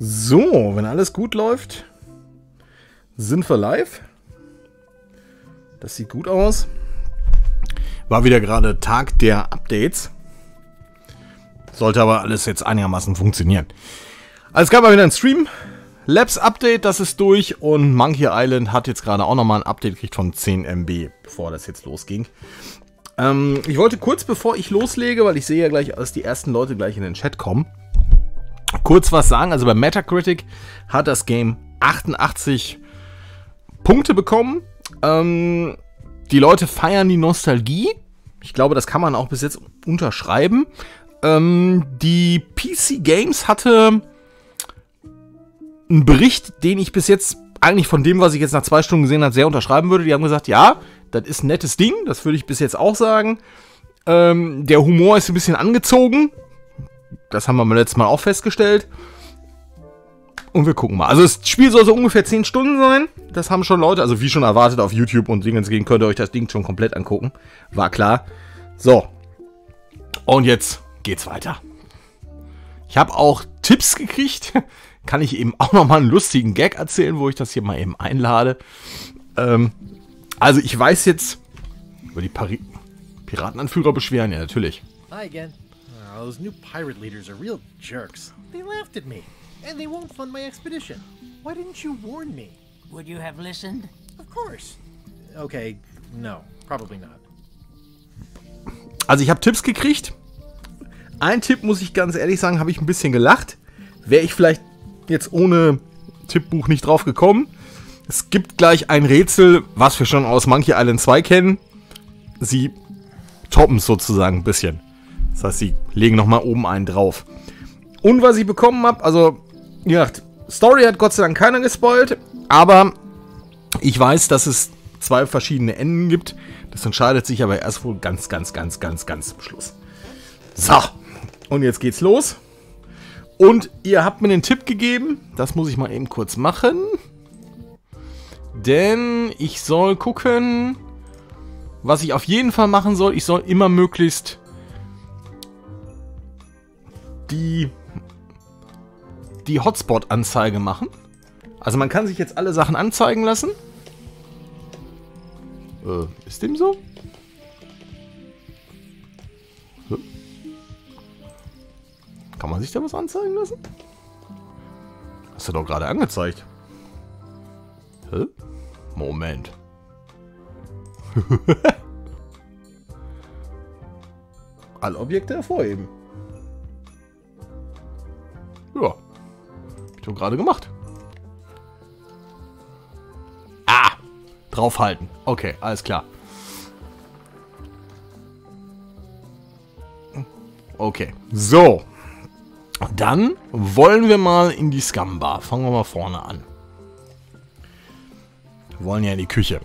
So, wenn alles gut läuft, sind wir live. Das sieht gut aus. War wieder gerade Tag der Updates. Sollte aber alles jetzt einigermaßen funktionieren. Also es gab mal wieder einen Stream. Labs Update, das ist durch. Und Monkey Island hat jetzt gerade auch nochmal ein Update gekriegt von 10 MB, bevor das jetzt losging. Ich wollte kurz bevor ich loslege, weil ich sehe ja gleich, dass die ersten Leute gleich in den Chat kommen, kurz was sagen. Also bei Metacritic hat das Game 88 Punkte bekommen. Die Leute feiern die Nostalgie. Ich glaube, das kann man auch bis jetzt unterschreiben. Die PC Games hatte einen Bericht, den ich bis jetzt eigentlich von dem, was ich jetzt nach 2 Stunden gesehen habe, sehr unterschreiben würde. Die haben gesagt, ja, das ist ein nettes Ding. Das würde ich bis jetzt auch sagen. Der Humor ist ein bisschen angezogen. Das haben wir beim letzten Mal auch festgestellt. Und wir gucken mal. Also das Spiel soll so ungefähr 10 Stunden sein. Das haben schon Leute, also wie schon erwartet auf YouTube und Dingens gehen, könnt ihr euch das Ding schon komplett angucken. War klar. So. Und jetzt geht's weiter. Ich habe auch Tipps gekriegt. Kann ich eben auch nochmal einen lustigen Gag erzählen, wo ich das hier mal eben einlade. Also ich weiß jetzt, über die Piratenanführer beschweren, ja natürlich. Hi again. Those new pirate leaders are real jerks. They laughed at me, and they won't fund my expedition. Why didn't you warn me? Would you have listened? Of course. Okay, no, probably not. Also ich habe Tipps gekriegt. Ein Tipp, muss ich ganz ehrlich sagen, habe ich ein bisschen gelacht. Wäre ich vielleicht jetzt ohne Tippbuch nicht drauf gekommen. Es gibt gleich ein Rätsel, was wir schon aus Monkey Island 2 kennen. Sie toppen es sozusagen ein bisschen. Das heißt, sie legen nochmal oben einen drauf. Und was ich bekommen habe, also, wie gesagt, Story hat Gott sei Dank keiner gespoilt, aber ich weiß, dass es 2 verschiedene Enden gibt. Das entscheidet sich aber erst wohl ganz zum Schluss. So, und jetzt geht's los. Und ihr habt mir den Tipp gegeben, das muss ich mal eben kurz machen. Denn ich soll gucken, was ich auf jeden Fall machen soll. Ich soll immer möglichst die Hotspot-Anzeige machen. Also man kann sich jetzt alle Sachen anzeigen lassen. Ist dem so? Kann man sich da was anzeigen lassen? Hast du doch gerade angezeigt. Moment. Alle Objekte hervorheben. Ja. Hab ich doch gerade gemacht. Ah! Draufhalten. Okay, alles klar. Okay. So. Dann wollen wir mal in die Scum-Bar. Fangen wir mal vorne an. Wir wollen ja in die Küche.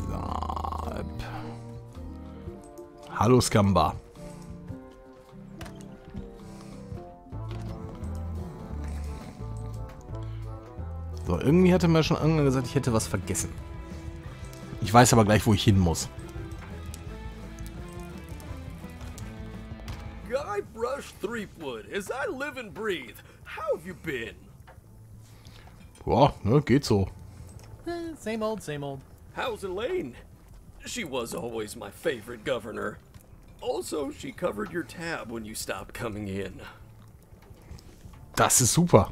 So. Hallo Scum-Bar. So, irgendwie hatte mir schon irgendwann gesagt, ich hätte was vergessen. Ich weiß aber gleich, wo ich hin muss. Guybrush Threepwood, as I live and breathe. How have you been? Ja, ne, geht so. Same old, same old. How's Elaine? She was always my favorite governor. Also, she covered your tab when you stopped coming in. Das ist super.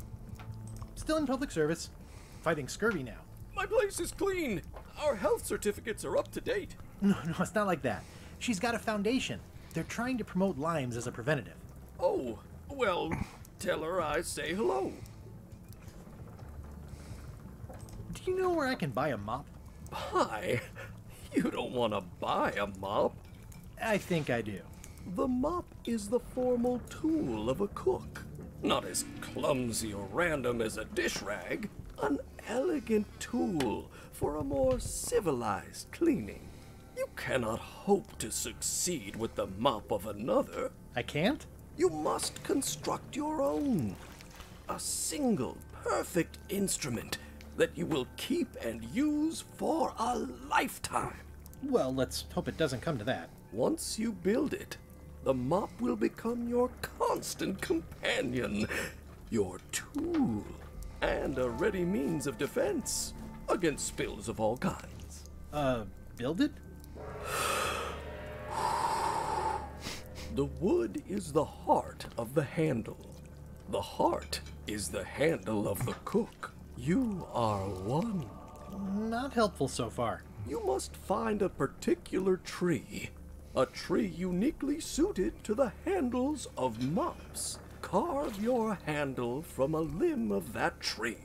Still in public service. Fighting scurvy now. My place is clean. Our health certificates are up to date. No, it's not like that. She's got a foundation. They're trying to promote limes as a preventative. Oh, well, tell her I say hello. Do you know where I can buy a mop? Buy? You don't want to buy a mop. I think I do. The mop is the formal tool of a cook. Not as clumsy or random as a dish rag. An elegant tool for a more civilized cleaning. You cannot hope to succeed with the mop of another. I can't? You must construct your own. A single, perfect instrument that you will keep and use for a lifetime. Well, let's hope it doesn't come to that. Once you build it, the mop will become your constant companion, your tool, and a ready means of defense against spills of all kinds. Build it? The wood is the heart of the handle. The heart is the handle of the cook. You are one. Not helpful so far. You must find a particular tree. A tree uniquely suited to the handles of mops. Carve your handle from a limb of that tree.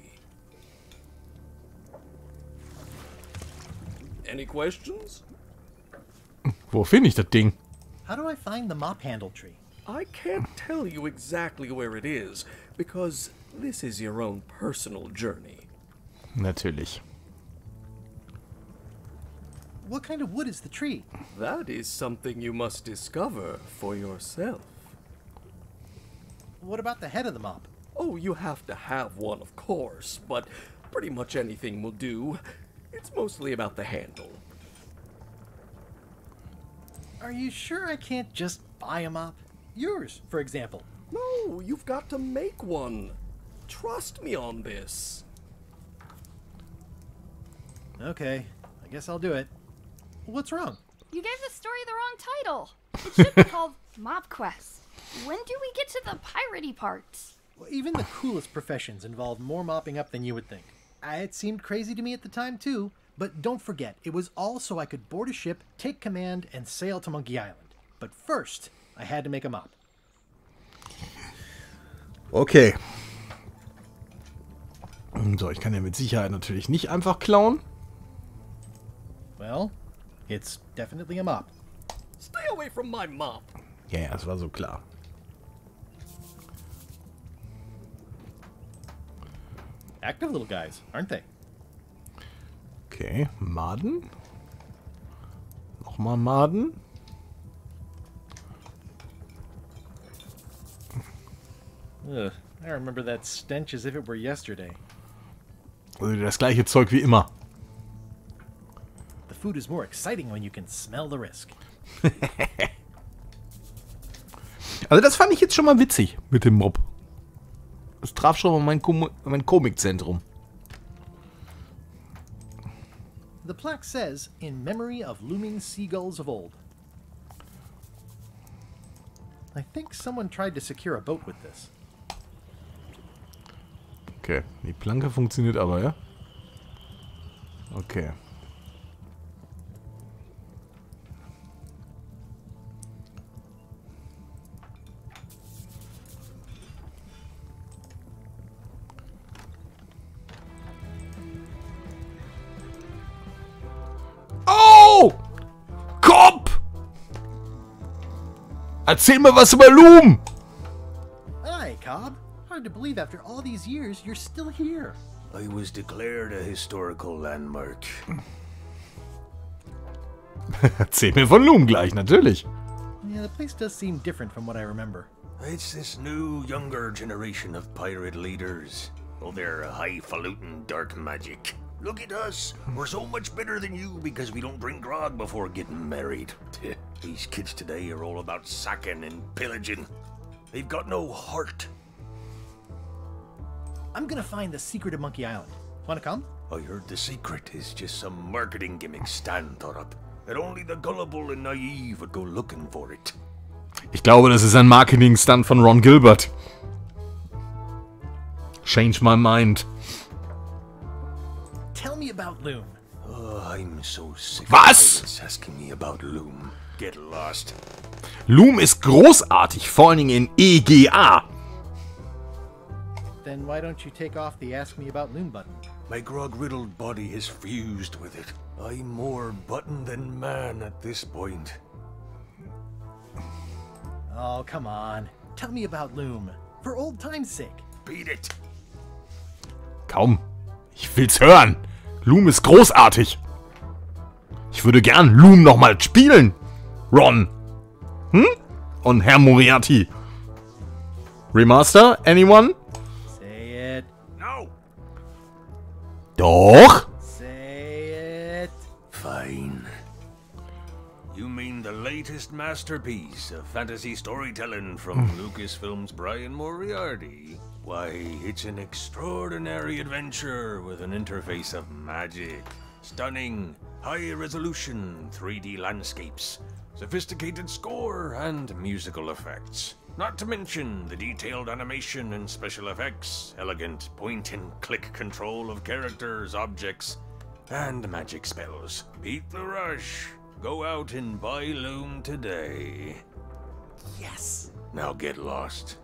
Any questions? Wo finde ich das Ding? How do I find the mop handle tree? I can't tell you exactly where it is, because this is your own personal journey. Natürlich. What kind of wood is the tree? That is something you must discover for yourself. What about the head of the mop? Oh, you have to have one, of course, but pretty much anything will do. It's mostly about the handle. Are you sure I can't just buy a mop? Yours, for example. No, you've got to make one. Trust me on this. Okay, I guess I'll do it. What's wrong? You gave the story the wrong title. It should be called Mop Quest. When do we get to the piratey parts? Well, even the coolest professions involve more mopping up than you would think. It seemed crazy to me at the time, too. But don't forget, it was all so I could board a ship, take command, and sail to Monkey Island. But first, I had to make a mop. Okay. So, ich kann ja mit Sicherheit natürlich nicht einfach klauen. Well, it's definitely a mop. Stay away from my mop. Ja, das war so klar. Active little guys, aren't they? Okay, Maden. Nochmal Maden. Ugh, I remember that stench as if it were yesterday. Also das gleiche Zeug wie immer. The food is more exciting when you can smell the risk. Also das fand ich jetzt schon mal witzig mit dem Mob. Das traf schon mal mein Komikzentrum. The plaque says, in memory of looming seagulls of old. I think someone tried to secure a boat with this. Okay, die Planke funktioniert aber, ja? Okay. Oh! Kopf! Erzähl mir was über Loom! Hi, Cobb. Hard to believe after all these years you're still here. I was declared a historical landmark. Erzähl mir von Loom gleich, natürlich. Yeah, the place does seem different from what I remember. It's this new, younger generation of pirate leaders. Oh, they're highfalutin dark magic. Look at us. We're so much better than you because we don't drink grog before getting married. These kids today are all about sacking and pillaging. They've got no heart. I'm gonna find the secret of Monkey Island. Wanna come? I heard the secret is just some marketing gimmick Stan thought up. That only the gullible and naive would go looking for it. Ich glaube, das ist ein Marketing-Stunt von Ron Gilbert. Change my mind. Tell me about Loom. Oh, I'm so sick Was? of pirates asking me about Loom. Get lost. Loom ist großartig, vor allen Dingen in EGA. Then why don't you take off the Ask Me About Loom button? My grog-riddled body has fused with it. I'm more button than man at this point. Oh, come on. Tell me about Loom. For old time's sake. Beat it. Kaum. Ich will's hören. Loom ist großartig. Ich würde gern Loom nochmal spielen. Ron. Hm? Und Herr Moriarty. Remaster? Anyone? Say it. No. Doch. Say it. Fine. latest masterpiece of fantasy storytelling from Lucasfilm's Brian Moriarty. Why, it's an extraordinary adventure with an interface of magic, stunning, high-resolution 3D landscapes, sophisticated score, and musical effects. Not to mention the detailed animation and special effects, elegant point-and-click control of characters, objects, and magic spells. Beat the rush. Go out and buy Loom today. Yes. Now get lost.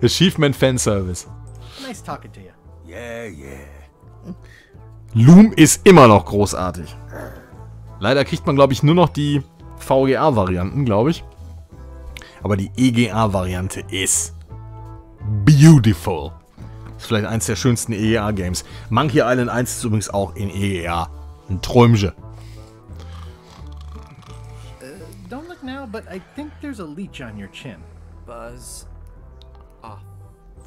Achievement Fanservice. Nice talking to you. Yeah. Loom ist immer noch großartig. Leider kriegt man, glaube ich, nur noch die VGA-Varianten, glaube ich. Aber die EGA-Variante ist beautiful. Ist vielleicht eins der schönsten EGA-Games. Monkey Island 1 ist übrigens auch in EGA. Ein Träumchen. Don't look now, but I think there's a leech on your chin. Buzz off.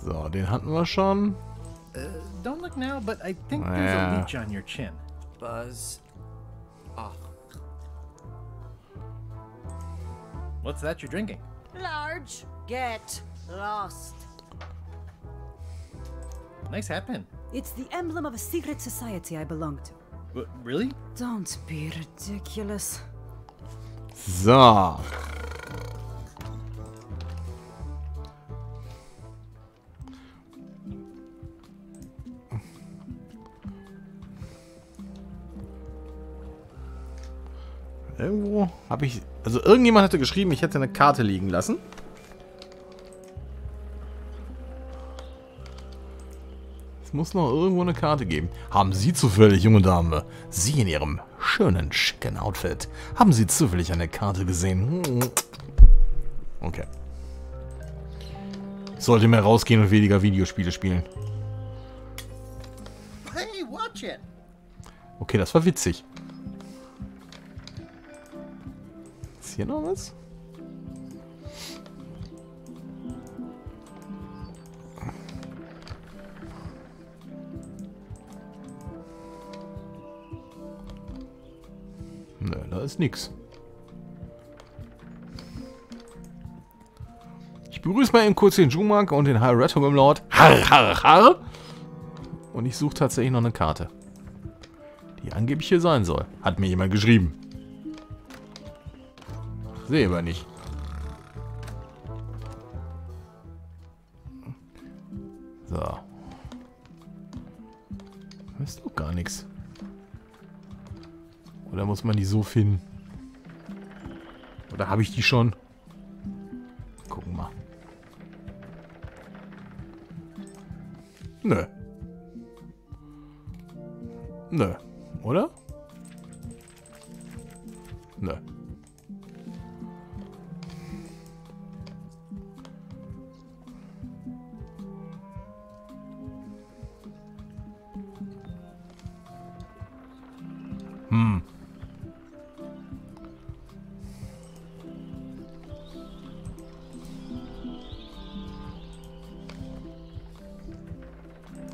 So, den hatten wir schon. Don't look now, but I think there's a leech on your chin. Buzz off. What's that you're drinking? Large, get lost. Nice hat pin. It's the emblem of a secret society I belong to. Really? Don't be ridiculous. So. Irgendwo habe ich... Also irgendjemand hatte geschrieben, ich hätte eine Karte liegen lassen. Es muss noch irgendwo eine Karte geben. Haben Sie zufällig, junge Dame, Sie in Ihrem schönen, schicken Outfit, haben Sie zufällig eine Karte gesehen? Okay. Sollte mehr rausgehen und weniger Videospiele spielen. Hey, watch it! Okay, das war witzig. Ist hier noch was? Nö, da ist nix. Ich begrüße mal eben kurz den Jumark und den High Red Lord. Har, har, har. Und ich suche tatsächlich noch eine Karte, die angeblich hier sein soll. Hat mir jemand geschrieben. Sehe aber nicht. So. Da ist doch gar nichts. Oder muss man die so finden? Oder habe ich die schon? Gucken mal. Nö. Nö. Oder? Nö.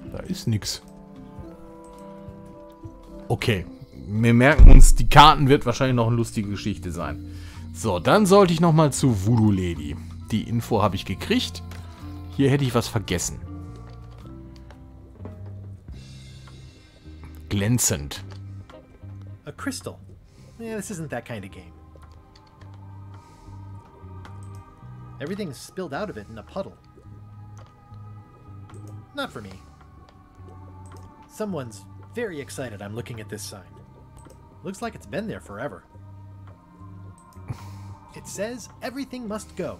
Da ist nix. Okay. Wir merken uns, die Karten wird wahrscheinlich noch eine lustige Geschichte sein. So, dann sollte ich nochmal zu Voodoo Lady. Die Info habe ich gekriegt. Hier hätte ich was vergessen. Glänzend. A crystal. Yeah, this isn't that kind of game. Everything's spilled out of it in a puddle. Not for me. Someone's very excited I'm looking at this sign. Looks like it's been there forever. It says everything must go,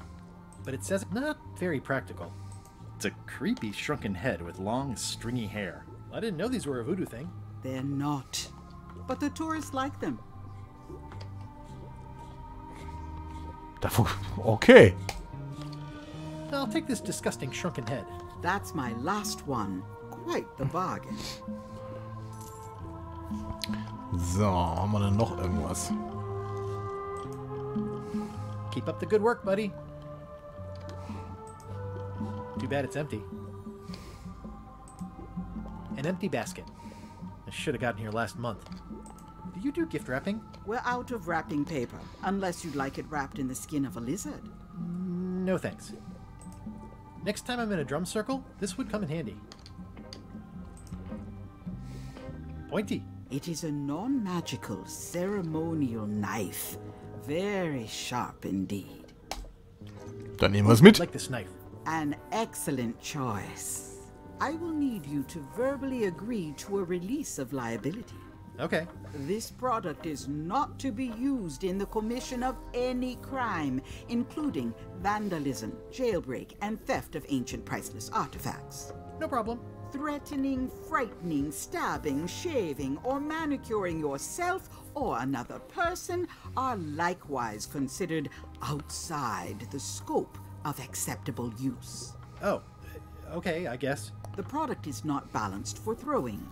but it says not very practical. It's a creepy shrunken head with long, stringy hair. I didn't know these were a voodoo thing. They're not. But the tourists like them. Okay. I'll take this disgusting shrunken head. That's my last one. Quite the bargain. So, haben wir denn noch irgendwas? Keep up the good work, buddy. Too bad it's empty. An empty basket. I should have gotten here last month. Do you do gift wrapping? We're out of wrapping paper, unless you'd like it wrapped in the skin of a lizard. No thanks. Next time I'm in a drum circle, this would come in handy. Pointy. It is a non-magical ceremonial knife. Very sharp indeed. Dann nehmen wir es mit. I like this knife. An excellent choice. I will need you to verbally agree to a release of liability. Okay. This product is not to be used in the commission of any crime, including vandalism, jailbreak, and theft of ancient priceless artifacts. No problem. Threatening, frightening, stabbing, shaving, or manicuring yourself or another person are likewise considered outside the scope of acceptable use. Oh, okay, I guess. The product is not balanced for throwing.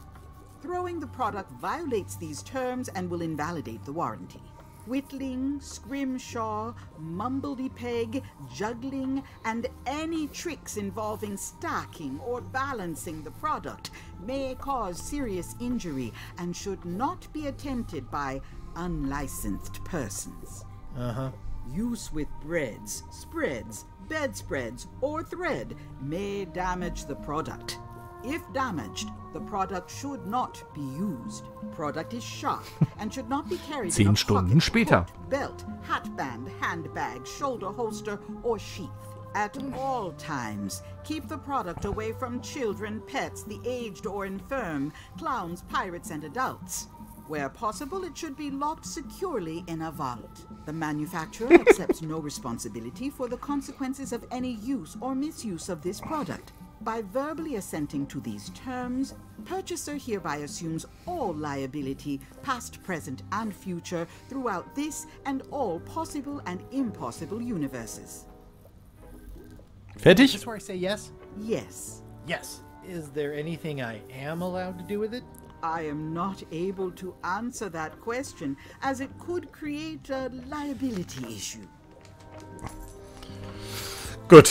Throwing the product violates these terms and will invalidate the warranty. Whittling, scrimshaw, mumbledy-peg, juggling, and any tricks involving stacking or balancing the product may cause serious injury and should not be attempted by unlicensed persons. Uh-huh. Use with breads, spreads, bedspreads, or thread may damage the product. If damaged, the product should not be used. Product is sharp and should not be carried in a 10 Stunden pocket, später. coat, belt, hatband, handbag, shoulder holster, or sheath. At all times, keep the product away from children, pets, the aged or infirm, clowns, pirates, and adults. Where possible, it should be locked securely in a vault. The manufacturer accepts no responsibility for the consequences of any use or misuse of this product. By verbally assenting to these terms, purchaser hereby assumes all liability, past, present, and future, throughout this and all possible and impossible universes. Is Fertig? this where I say yes? Yes, Yes. Is there anything I am allowed to do with it? I am not able to answer that question, as it could create a liability issue. Gut.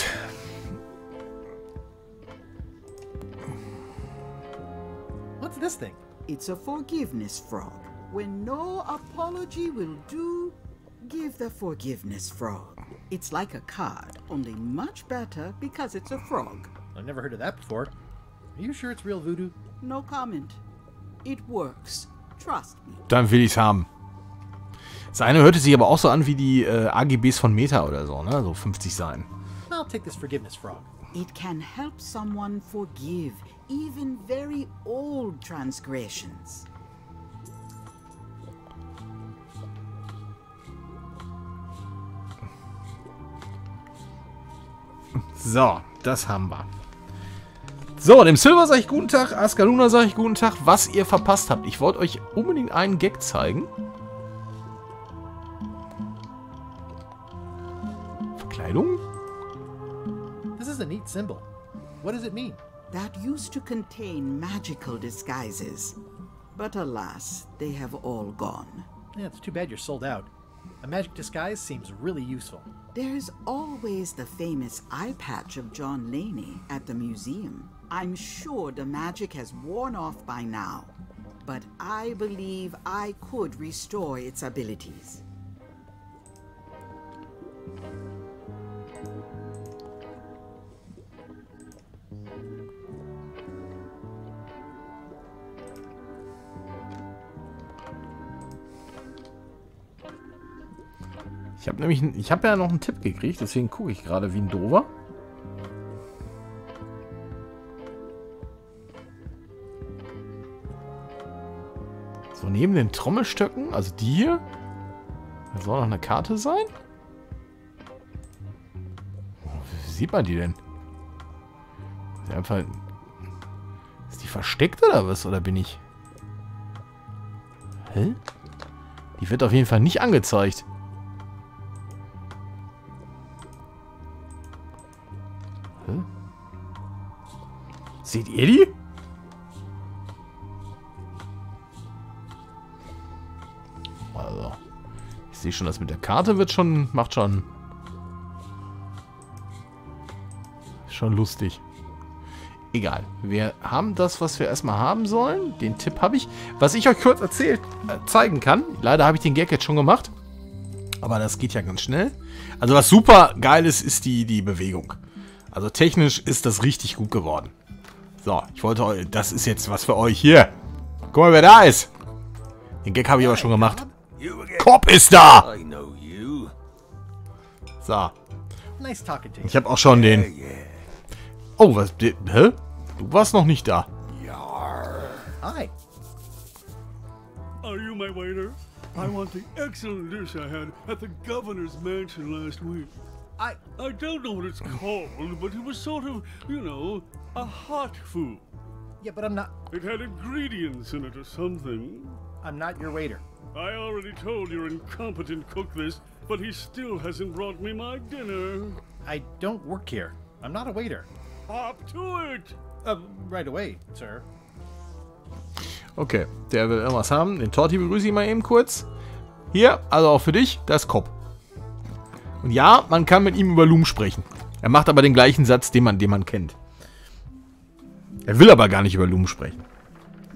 What's this thing? It's a forgiveness frog. When no apology will do, give the forgiveness frog. It's like a card, only much better because it's a frog. I've never heard of that before. Are you sure it's real voodoo? No comment. It works. Trust me. Dann will ich's haben. Seine hörte sich aber auch so an wie die AGBs von Meta oder so, ne? So 50 Seiten. I'll take this forgiveness frog. It can help someone forgive even very old transgressions. So, das haben wir. So, dem Silver sage ich guten Tag, Askaluna sage ich guten Tag, was ihr verpasst habt. Ich wollte euch unbedingt einen Gag zeigen. Verkleidung? This is a neat symbol. What does it mean? That used to contain magical disguises. But alas, they have all gone. Yeah, it's too bad you're sold out. A magic disguise seems really useful. There's always the famous eye patch of John Laney at the museum. I'm sure the magic has worn off by now, but I believe I could restore its abilities. Ich habe ja noch einen Tipp gekriegt, deswegen gucke ich gerade wie ein Dover. So, neben den Trommelstöcken, also die hier, da soll noch eine Karte sein. Wie sieht man die denn? Ist die einfach... Ist die versteckt oder was? Oder bin ich... Hä? Die wird auf jeden Fall nicht angezeigt. Hä? Seht ihr die? Also, ich sehe schon, das mit der Karte wird schon, macht schon lustig. Egal. Wir haben das, was wir erstmal haben sollen. Den Tipp habe ich. Was ich euch kurz zeigen kann. Leider habe ich den Gag jetzt schon gemacht. Aber das geht ja ganz schnell. Also was super geil ist, ist die Bewegung. Also technisch ist das richtig gut geworden. So, ich wollte euch... Das ist jetzt was für euch. Hier. Guck mal, wer da ist. Den Gag habe ich aber schon gemacht. Cobb ist da! So. Nice talking to you. Ich habe auch schon den... Oh, was... Hä? Du warst noch nicht da. Hi. Are you my waiter? I want the excellent dish I had at the governor's mansion last week. I don't know what it's called, but it was sort of, you know, a hot food. Yeah, but I'm not... It had ingredients in it or something. I'm not your waiter. I already told your incompetent cook this, but he still hasn't brought me my dinner. I don't work here. I'm not a waiter. Hop to it! Right away, sir. Okay, der will irgendwas haben. Den Torti begrüße ich mal eben kurz. Hier, also auch für dich, das ist Cobb. Und ja, man kann mit ihm über Loom sprechen. Er macht aber den gleichen Satz, den man kennt. Er will aber gar nicht über Loom sprechen.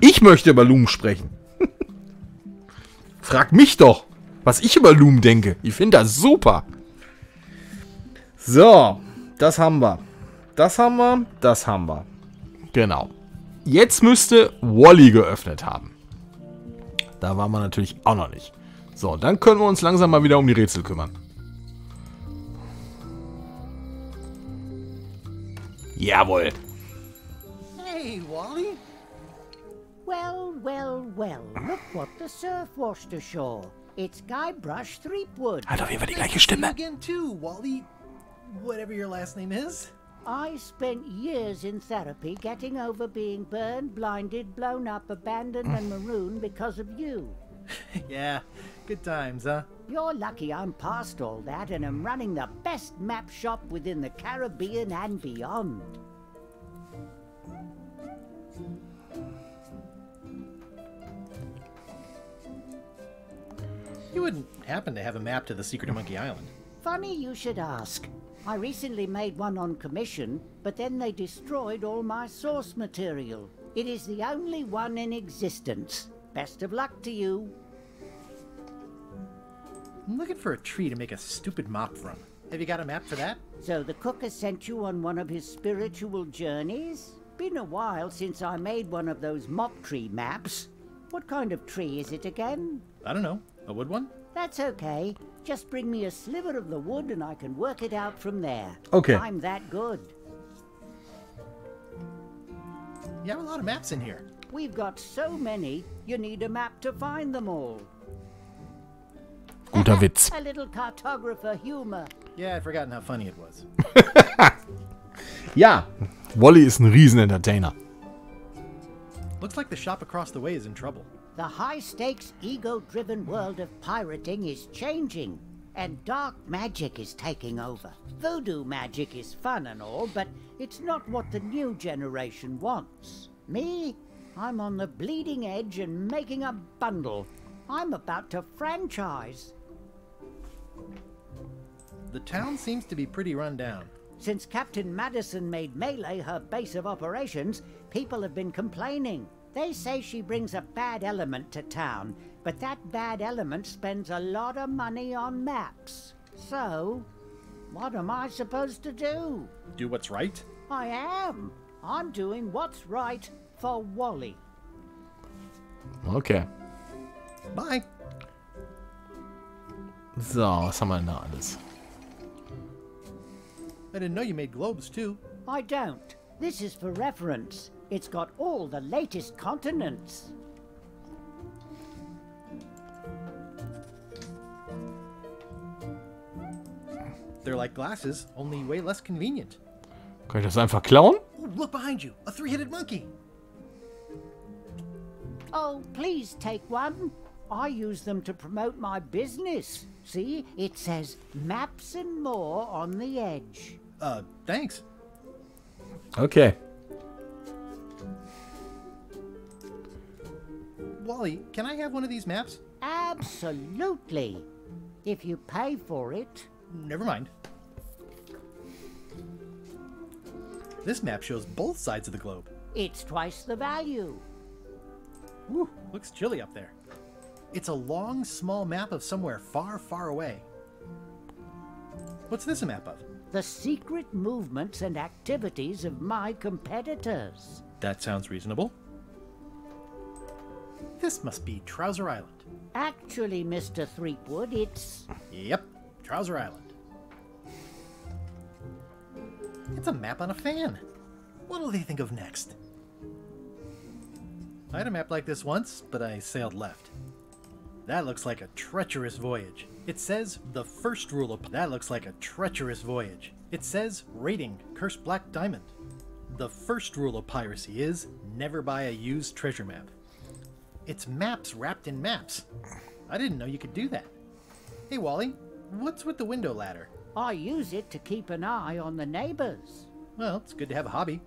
Ich möchte über Loom sprechen. Frag mich doch, was ich über Loom denke. Ich finde das super. So, das haben wir. Das haben wir, das haben wir. Genau. Jetzt müsste Wally geöffnet haben. Da waren wir natürlich auch noch nicht. So, dann können wir uns langsam mal wieder um die Rätsel kümmern. Jawohl. Hey, Wally. Well, well, well, look what the surf washed ashore. It's Guybrush Threepwood. Hat auf jeden Fall die gleiche Stimme. Again too, Wally. Whatever your last name is. I spent years in therapy getting over being burned, blinded, blown up, abandoned and marooned because of you. Yeah, good times, huh? You're lucky I'm past all that and am running the best map shop within the Caribbean and beyond. You wouldn't happen to have a map to the secret of Monkey Island. Funny you should ask. I recently made one on commission, but then they destroyed all my source material. It is the only one in existence. Best of luck to you. I'm looking for a tree to make a stupid mop from. Have you got a map for that? So the cook has sent you on one of his spiritual journeys? Been a while since I made one of those mop tree maps. What kind of tree is it again? I don't know. A wood one? That's okay. Just bring me a sliver of the wood and I can work it out from there. Okay. I'm that good. You have a lot of maps in here. We've got so many, you need a map to find them all. Guter Witz. A little cartographer humor. Yeah, I'd forgotten how funny it was. Ja, Wally ist ein Riesen-Entertainer. Looks like the shop across the way is in trouble. The high-stakes, ego-driven world of pirating is changing, and dark magic is taking over. Voodoo magic is fun and all, but it's not what the new generation wants. Me? I'm on the bleeding edge and making a bundle. I'm about to franchise. The town seems to be pretty run down. Since Kapitän Madison made Mêlée her base of operations, people have been complaining. They say she brings a bad element to town, but that bad element spends a lot of money on maps. So, what am I supposed to do? Do what's right? I am. I'm doing what's right for Wally. Okay. Bye. So, was haben wir denn da alles? I didn't know you made globes too. I don't. This is for reference. It's got all the latest continents. They're like glasses, only way less convenient. Kann ich das einfach klauen? Ooh, look behind you, a three-headed monkey. Oh, please take one. I use them to promote my business. See, it says maps and more on the edge. Thanks. Okay. Wally, can I have one of these maps? Absolutely. If you pay for it. Never mind. This map shows both sides of the globe. It's twice the value. Woo, looks chilly up there. It's a long, small map of somewhere far, far away. What's this a map of? The secret movements and activities of my competitors. That sounds reasonable. This must be Trouser Island. Actually, Mr. Threepwood, it's... Yep, Trouser Island. It's a map on a fan. What'll they think of next? I had a map like this once, but I sailed left. That looks like a treacherous voyage. It says the first rule of... That looks like a treacherous voyage. It says rating, cursed black diamond. The first rule of piracy is never buy a used treasure map. It's maps wrapped in maps. I didn't know you could do that. Hey Wally, what's with the window ladder? I use it to keep an eye on the neighbors. Well, it's good to have a hobby.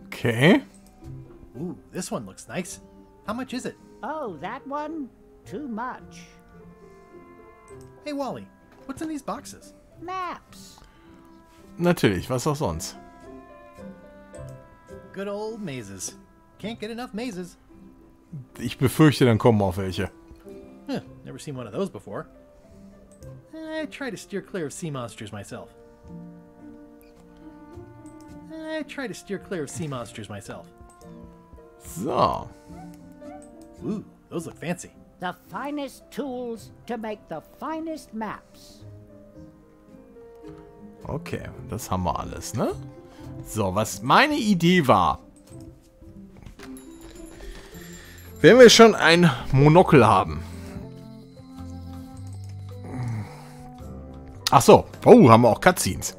Okay. Ooh, this one looks nice. How much is it? Oh, that one? Too much. Hey Wally, what's in these boxes? Maps. Natürlich, was auch sonst. Good old mazes. Can't get enough mazes. Ich befürchte, dann kommen auch welche. Huh, never seen one of those before. I try to steer clear of sea monsters myself. So. Ooh, those look fancy. The finest tools to make the finest maps. Okay, das haben wir alles, ne? So, was meine Idee war. Wenn wir schon ein Monokel haben. Ach so. Oh, haben wir auch Cutscenes.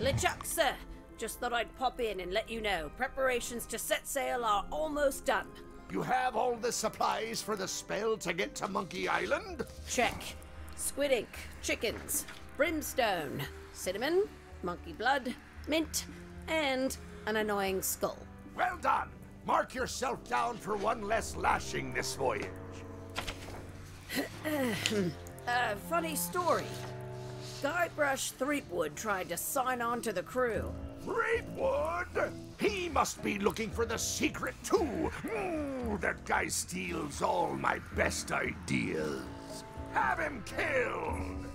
LeChuck, sir. Just thought I'd pop in and let you know. Preparations to set sail are almost done. You have all the supplies for the spell to get to Monkey Island? Check. Squid ink, chickens, brimstone, cinnamon, monkey blood, mint, and an annoying skull. Well done. Mark yourself down for one less lashing this voyage. Funny story. Guybrush Threepwood tried to sign on to the crew. Threepwood? He must be looking for the secret too. That guy steals all my best ideas. Have him killed.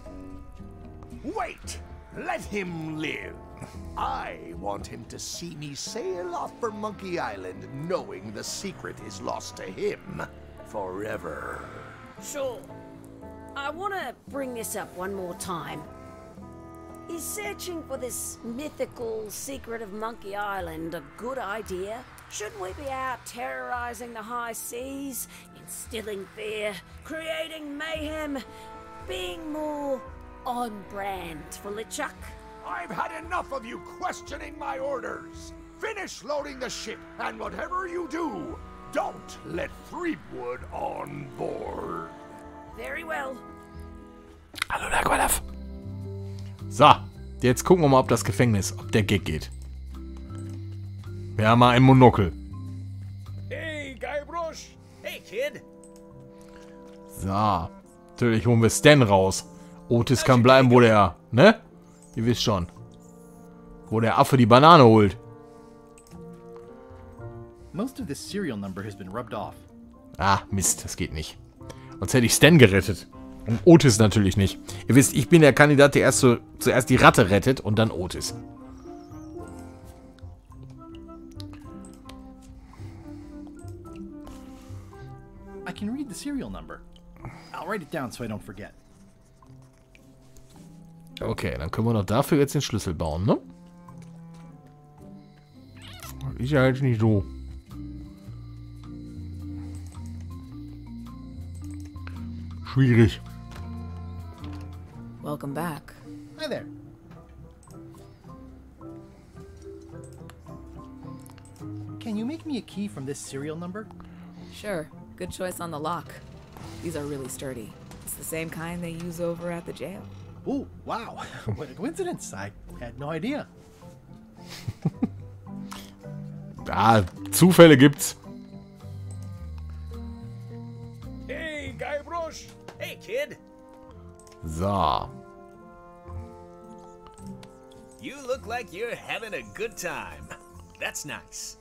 Wait, let him live. I want him to see me sail off for Monkey Island knowing the secret is lost to him forever. Sure. I want to bring this up one more time. Is searching for this mythical secret of Monkey Island a good idea? Shouldn't we be out terrorizing the high seas, instilling fear, creating mayhem, being more on brand for LeChuck? I've had enough of you questioning my orders. Finish loading the ship, and whatever you do, don't let Threepwood on board. Very well. Hallo, der Guadav. So, jetzt gucken wir mal, ob das Gefängnis, ob der Gig geht. Wir haben mal ein Monokel. Hey, Guybrush. Hey, kid. So, natürlich holen wir Stan raus. Otis kann bleiben, wo der, ne? Ihr wisst schon. Wo der Affe die Banane holt. Most of this serial number has been rubbed off. Ah, Mist, das geht nicht. Sonst hätte ich Stan gerettet. Und Otis natürlich nicht. Ihr wisst, ich bin der Kandidat, der zuerst die Ratte rettet und dann Otis. I can read the serial number. I'll write it down so I don't forget. Okay, dann können wir noch dafür jetzt den Schlüssel bauen, ne? Ist ja jetzt nicht so. Schwierig. Welcome back. Hi there. Can you make me a key from this serial number? Sure. Good choice on the lock. These are really sturdy. It's the same kind they use over at the jail. Ooh, wow. What a coincidence. I had no idea. Ja, Zufälle gibt's. Hey, Guybrush. Hey, kid. So. You look like you're having a good time. That's nice.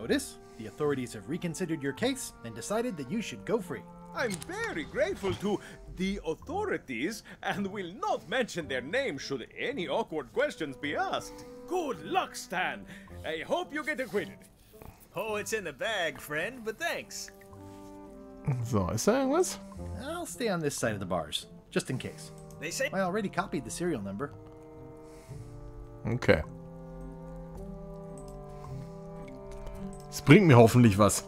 Otis, the authorities have reconsidered your case and decided that you should go free. I'm very grateful to the authorities and will not mention their name should any awkward questions be asked. Good luck, Stan. I hope you get acquitted. Oh, it's in the bag, friend, but thanks. So, ist da irgendwas? I'll stay on this side of the bars, just in case. They say I already copied the serial number. Okay. Es bringt mir hoffentlich was,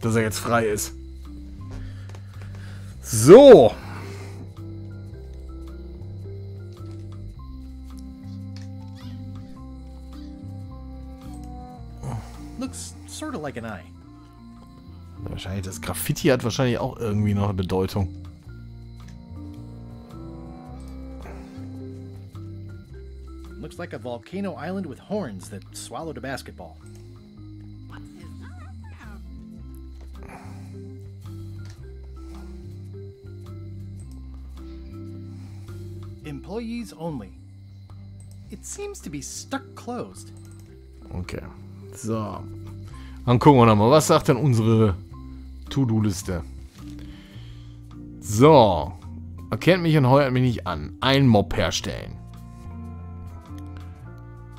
dass er jetzt frei ist. So. Looks sort of like an eye. Wahrscheinlich, das Graffiti hat wahrscheinlich auch irgendwie noch eine Bedeutung. Looks like a volcano island with horns that swallowed a basketball. Employees only. It seems to be stuck closed. Okay. So. Dann gucken wir nochmal. Was sagt denn unsere To-Do-Liste? So. Erkennt mich und heuert mich nicht an. Ein Mob herstellen.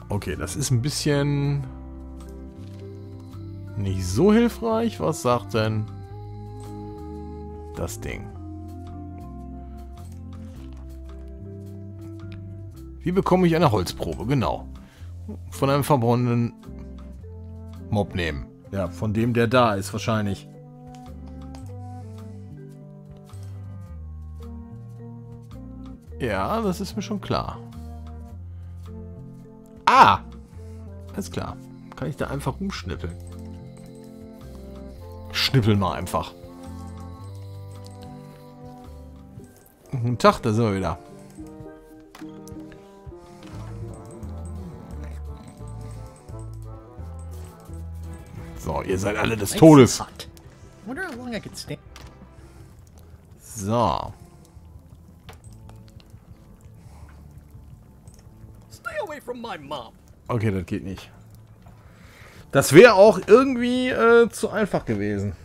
Okay, das ist ein bisschen nicht so hilfreich. Was sagt denn das Ding? Wie bekomme ich eine Holzprobe? Genau. Von einem verbundenen Mob nehmen. Ja, von dem, der da ist, wahrscheinlich. Ja, das ist mir schon klar. Ah! Alles klar. Kann ich da einfach rumschnippeln. Schnippeln mal einfach. Guten Tag, da sind wir wieder. So, ihr seid alle des Todes. So. Stay away from my mom. Okay, das geht nicht. Das wäre auch irgendwie zu einfach gewesen.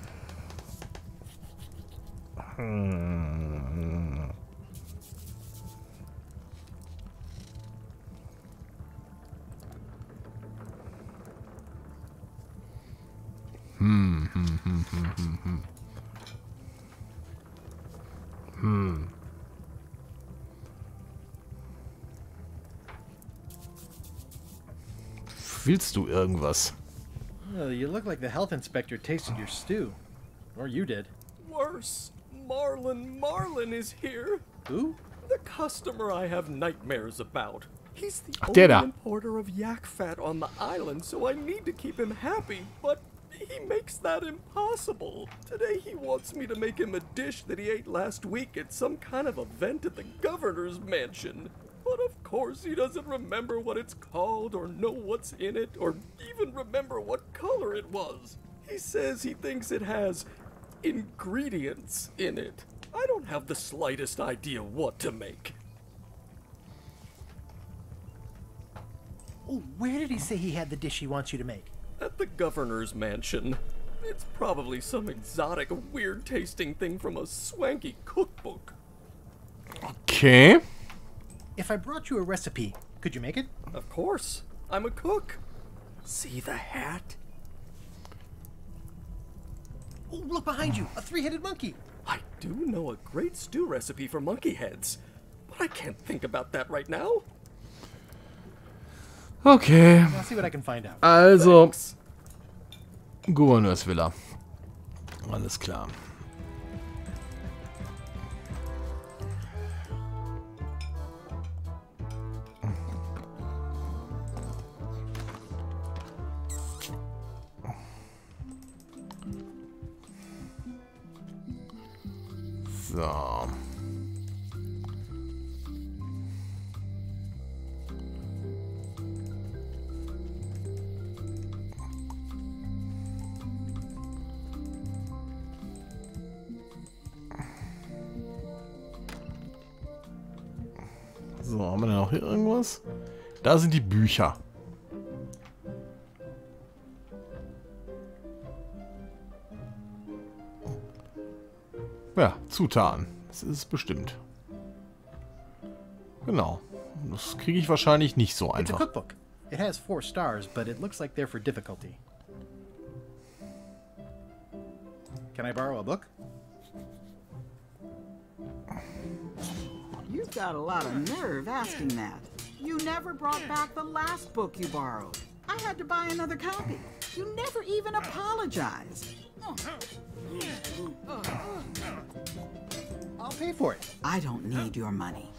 Willst du irgendwas? Well, you look like the health inspector tasted your stew. Or you did. Worse, Marlin is here. Who? The customer I have nightmares about. He's the der only da. importer of yak fat on the island, so I need to keep him happy, but he makes that impossible. Today he wants me to make him a dish that he ate last week at some kind of event at the governor's mansion. But of course he doesn't remember what it's called or know what's in it or even remember what color it was. He says he thinks it has ingredients in it. I don't have the slightest idea what to make. Oh, where did he say he had the dish he wants you to make? At the governor's mansion. It's probably some exotic, weird-tasting thing from a swanky cookbook. Okay. If I brought you a recipe, could you make it? Of course. I'm a cook. See the hat? Oh, look behind you! A three-headed monkey! I do know a great stew recipe for monkey heads, but I can't think about that right now. Okay. I'll see what I can find out. Also, Thanks. Gouverneursvilla. Alles klar. So. So, haben wir denn noch hier irgendwas? Da sind die Bücher. Ja, Zutaten. Das ist es bestimmt. Genau. Das kriege ich wahrscheinlich nicht so It's a einfach. cookbook. It has 4 stars, but it looks like they're for difficulty. Can I borrow a book? You've got a lot of nerve asking that. You never brought back the last book you borrowed. I had to buy another copy. You never even apologized. I'll pay for it. I don't need your money.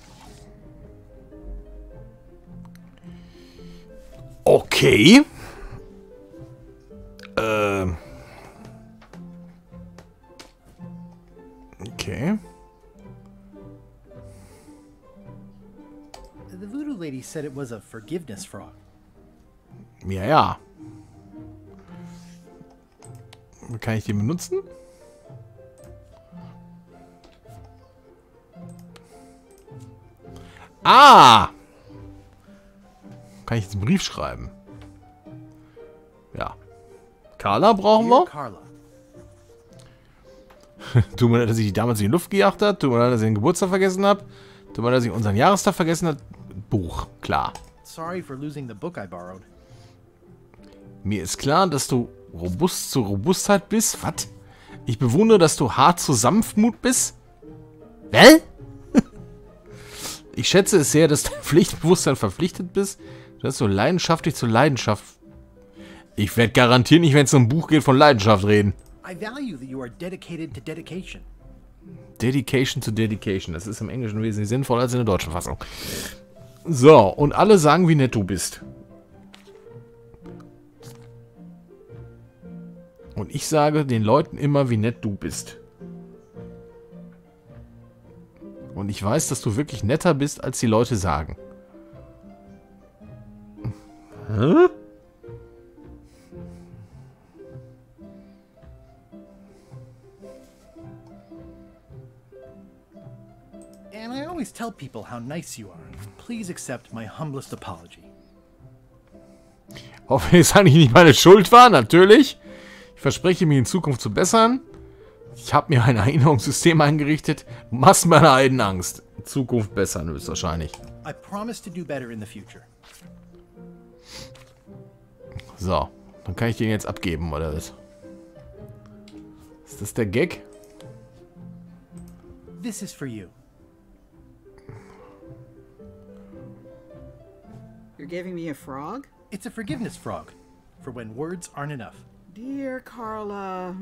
Okay. Okay. The voodoo lady said it was a forgiveness frog. Ja, ja. Kann ich den benutzen? Ah! Kann ich jetzt einen Brief schreiben? Ja. Carla brauchen wir. Carla. Tut mir leid, dass ich die damals in die Luft gejagt habe. Tut mir leid, dass ich den Geburtstag vergessen habe. Tut mir leid, dass ich unseren Jahrestag vergessen habe. Buch, klar. Sorry for losing the book I borrowed. Mir ist klar, dass du robust zur Robustheit bist. Was? Ich bewundere, dass du hart zu Sanftmut bist. Hä? Ich schätze es sehr, dass du Pflichtbewusstsein verpflichtet bist. Dass du leidenschaftlich zur Leidenschaft... Ich werde garantiert nicht, wenn es um ein Buch geht, von Leidenschaft reden. I value that you are dedicated to dedication. Dedication to Dedication. Das ist im Englischen wesentlich sinnvoller als in der deutschen Fassung. So, und alle sagen, wie nett du bist. Und ich sage den Leuten immer, wie nett du bist. Und ich weiß, dass du wirklich netter bist, als die Leute sagen. Hä? And I always tell people how nice you are. Please accept my humblest apology. Auch wenn es eigentlich nicht meine Schuld war, natürlich. Ich verspreche, mich in Zukunft zu bessern. Ich habe mir ein Erinnerungssystem eingerichtet. Du machst meiner Heiden Angst. In Zukunft bessern, höchstwahrscheinlich. I promise to do better in the future. So, dann kann ich den jetzt abgeben, oder was? Ist das der Gag? This is for you. You're giving me a frog? It's a forgiveness frog, for when words aren't enough. Dear Carla,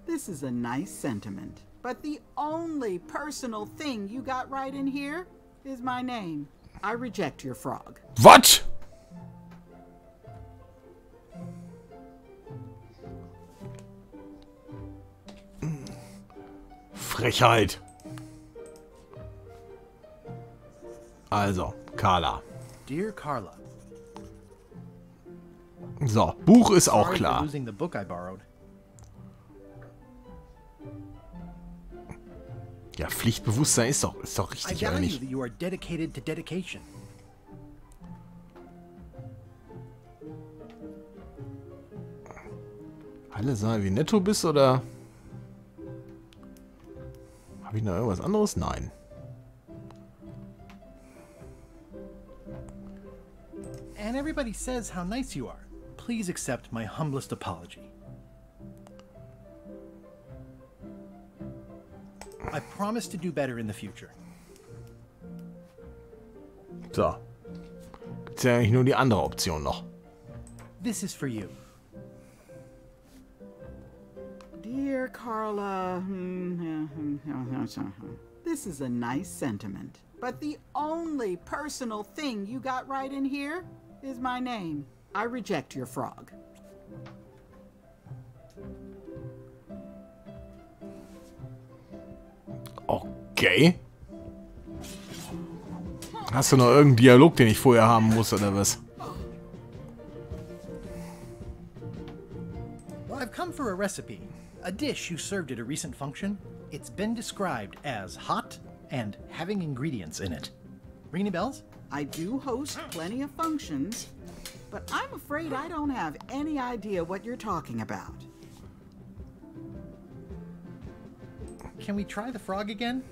this is a nice sentiment, but the only personal thing you got right in here is my name. I reject your frog. What? Frechheit. Also, Carla. Dear Carla. So, Buch ist auch Sorry klar. for losing the book I borrowed. Ja, Pflichtbewusstsein ist doch I richtig, oder value nicht? that you are dedicated to dedication. Alle sagen, wie nett du bist, oder? Habe ich noch irgendwas anderes? Nein. And everybody says how nice you are. Please accept my humblest apology. I promise to do better in the future. So. Gibt's ja eigentlich nur die andere Option noch. This is for you. Dear Carla, this is a nice sentiment, but the only personal thing you got right in here is my name. I reject your frog. Okay. Hast du noch irgendeinen Dialog, den ich vorher haben muss, oder was? Well, I've come for a recipe. A dish you served at a recent function. It's been described as hot and having ingredients in it. Ring any bells? I do host plenty of functions, but I'm afraid I don't have any idea what you're talking about. Can we try the frog again?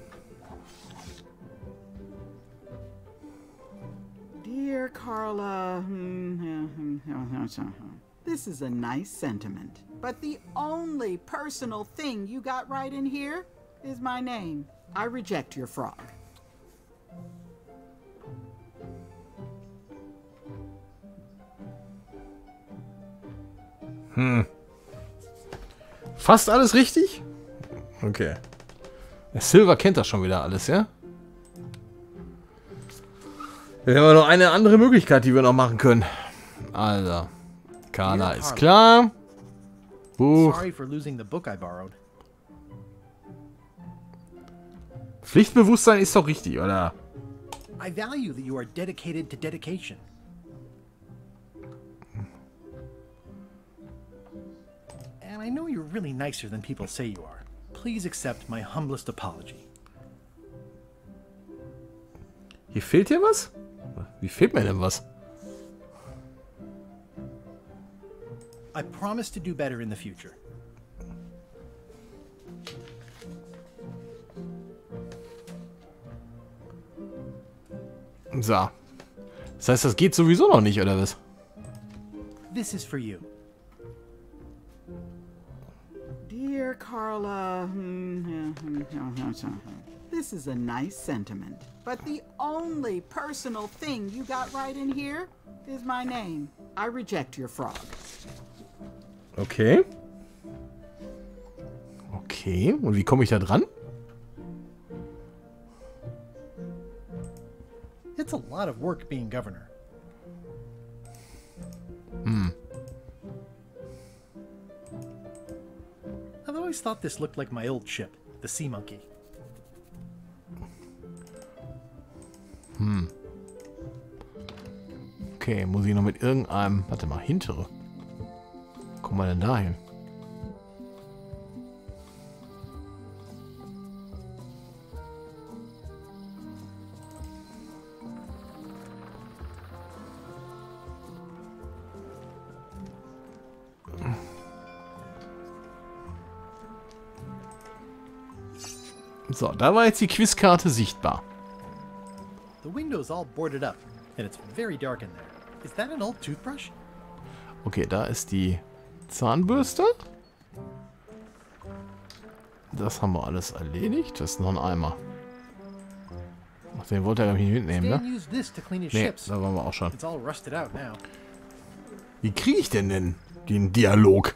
Dear Carla, this is a nice sentiment, but the only personal thing you got right in here is my name. I reject your frog. Fast alles richtig? Okay. Der Silver kennt das schon wieder alles, ja? Wir haben noch eine andere Möglichkeit, die wir noch machen können. Also, Carla ist klar. Buch. Sorry for losing the book I borrowed. Pflichtbewusstsein ist doch richtig, oder? I value that you are dedicated to dedication. And I know you're really nicer than people say you are. Please accept my humblest apology. Hier fehlt dir was? Wie fehlt mir denn was? I promise to do better in the future. So. Das heißt, das geht sowieso noch nicht, oder was? This is for you. Dear Carla, this is a nice sentiment, but the only personal thing you got right in here is my name. I reject your frog. Okay. Okay, und wie komme ich da dran? It's a lot of work being governor. I've always thought this looked like my old ship, the Sea Monkey. Okay, muss ich noch mit irgendeinem... Warte mal, hintere. Kommen wir denn da hin? So, da war jetzt die Quizkarte sichtbar. The window's all boarded up, and it's very dark in there. Is that an old toothbrush? Okay, da ist die Zahnbürste. Das haben wir alles erledigt. Das ist noch ein Eimer. Ach, den wollte er, glaube ich, nicht mitnehmen, Stan ne? used this to clean his Nee, ships. da waren wir auch schon. It's all rusted out now. Wie kriege ich denn den Dialog?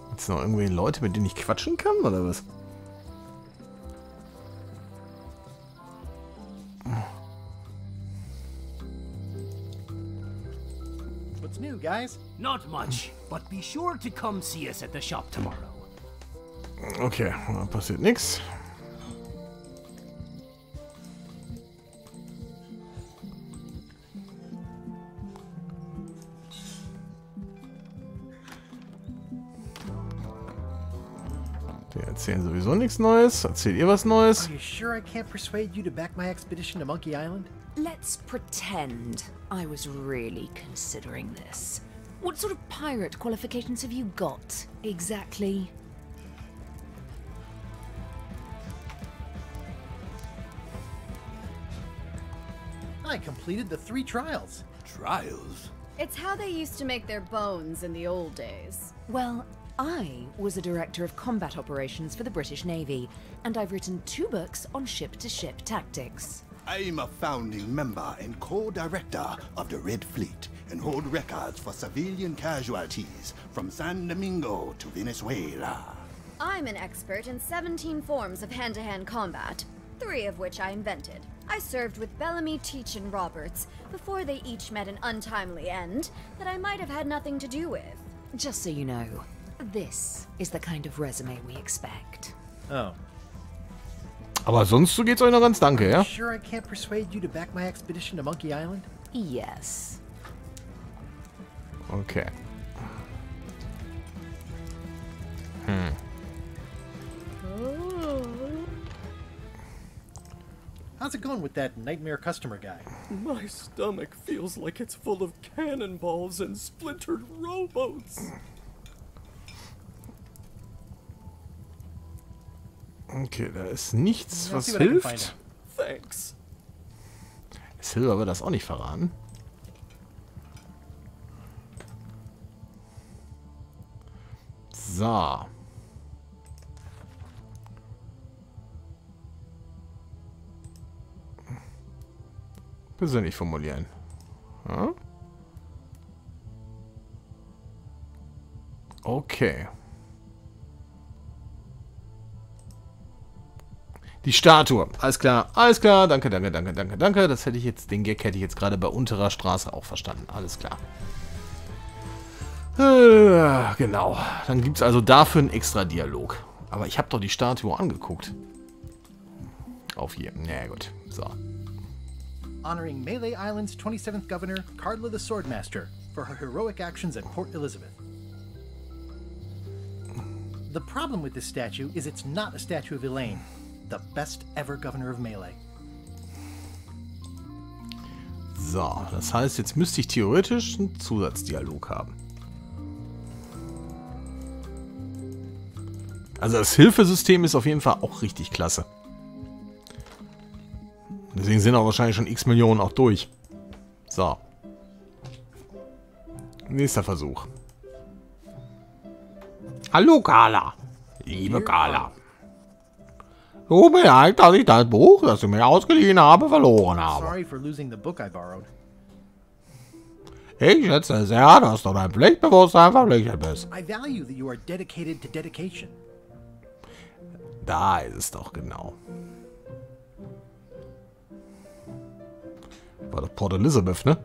Gibt's noch irgendwie Leute, mit denen ich quatschen kann, oder was? What's new, guys? Not much, but be sure to come see us at the shop tomorrow. Okay, da passiert nichts. Die erzählen sowieso nichts Neues. Erzählt ihr was Neues? Are you sure I can't persuade you to back my expedition to Monkey Island? Let's pretend I was really considering this. What sort of pirate qualifications have you got, exactly? I completed the 3 trials. Trials? It's how they used to make their bones in the old days. Well, I was a director of combat operations for the British Navy, and I've written 2 books on ship-to-ship tactics. I'm a founding member and co-director of the Red Fleet and hold records for civilian casualties from San Domingo to Venezuela. I'm an expert in 17 forms of hand-to-hand combat, 3 of which I invented. I served with Bellamy, Teach, and Roberts before they each met an untimely end that I might have had nothing to do with. Just so you know, this is the kind of resume we expect. Oh. Aber sonst so geht's euch noch ganz danke, ja? Sure I can't persuade you to back my expedition to Monkey Island? Yes. Okay. How's it going with that nightmare customer guy? My stomach feels like it's full of cannonballs and splintered rowboats. Okay, da ist nichts, was hilft. Thanks. Silber wird das auch nicht verraten. So. Persönlich formulieren. Ja? Okay. Die Statue. Alles klar. Alles klar. Danke, danke, danke, danke, danke. Das hätte ich jetzt, den Gag hätte ich jetzt gerade bei unterer Straße auch verstanden. Alles klar. Genau. Dann gibt es also dafür einen extra Dialog. Aber ich habe doch die Statue angeguckt. Auf hier. Na ja, gut. So. Honoring Mêlée Island's 27th Governor, Cardla the Swordmaster, for her heroic actions at Port Elizabeth. The problem with this statue is it's not a statue of Elaine, the best ever Governor of Mêlée. So, das heißt, jetzt müsste ich theoretisch einen Zusatzdialog haben. Also das Hilfesystem ist auf jeden Fall auch richtig klasse. Deswegen sind auch wahrscheinlich schon x Millionen auch durch. So. Nächster Versuch. Hallo Carla. Liebe Carla. Tut mir leid, dass ich das Buch, das du mir ausgeliehen habe, verloren habe. Sorry for losing the book I borrowed. Ich schätze sehr, dass du dein Pflichtbewusstsein verpflichtet bist. I value that you are dedicated to dedication. Da ist es doch genau. War doch Port Elizabeth, ne?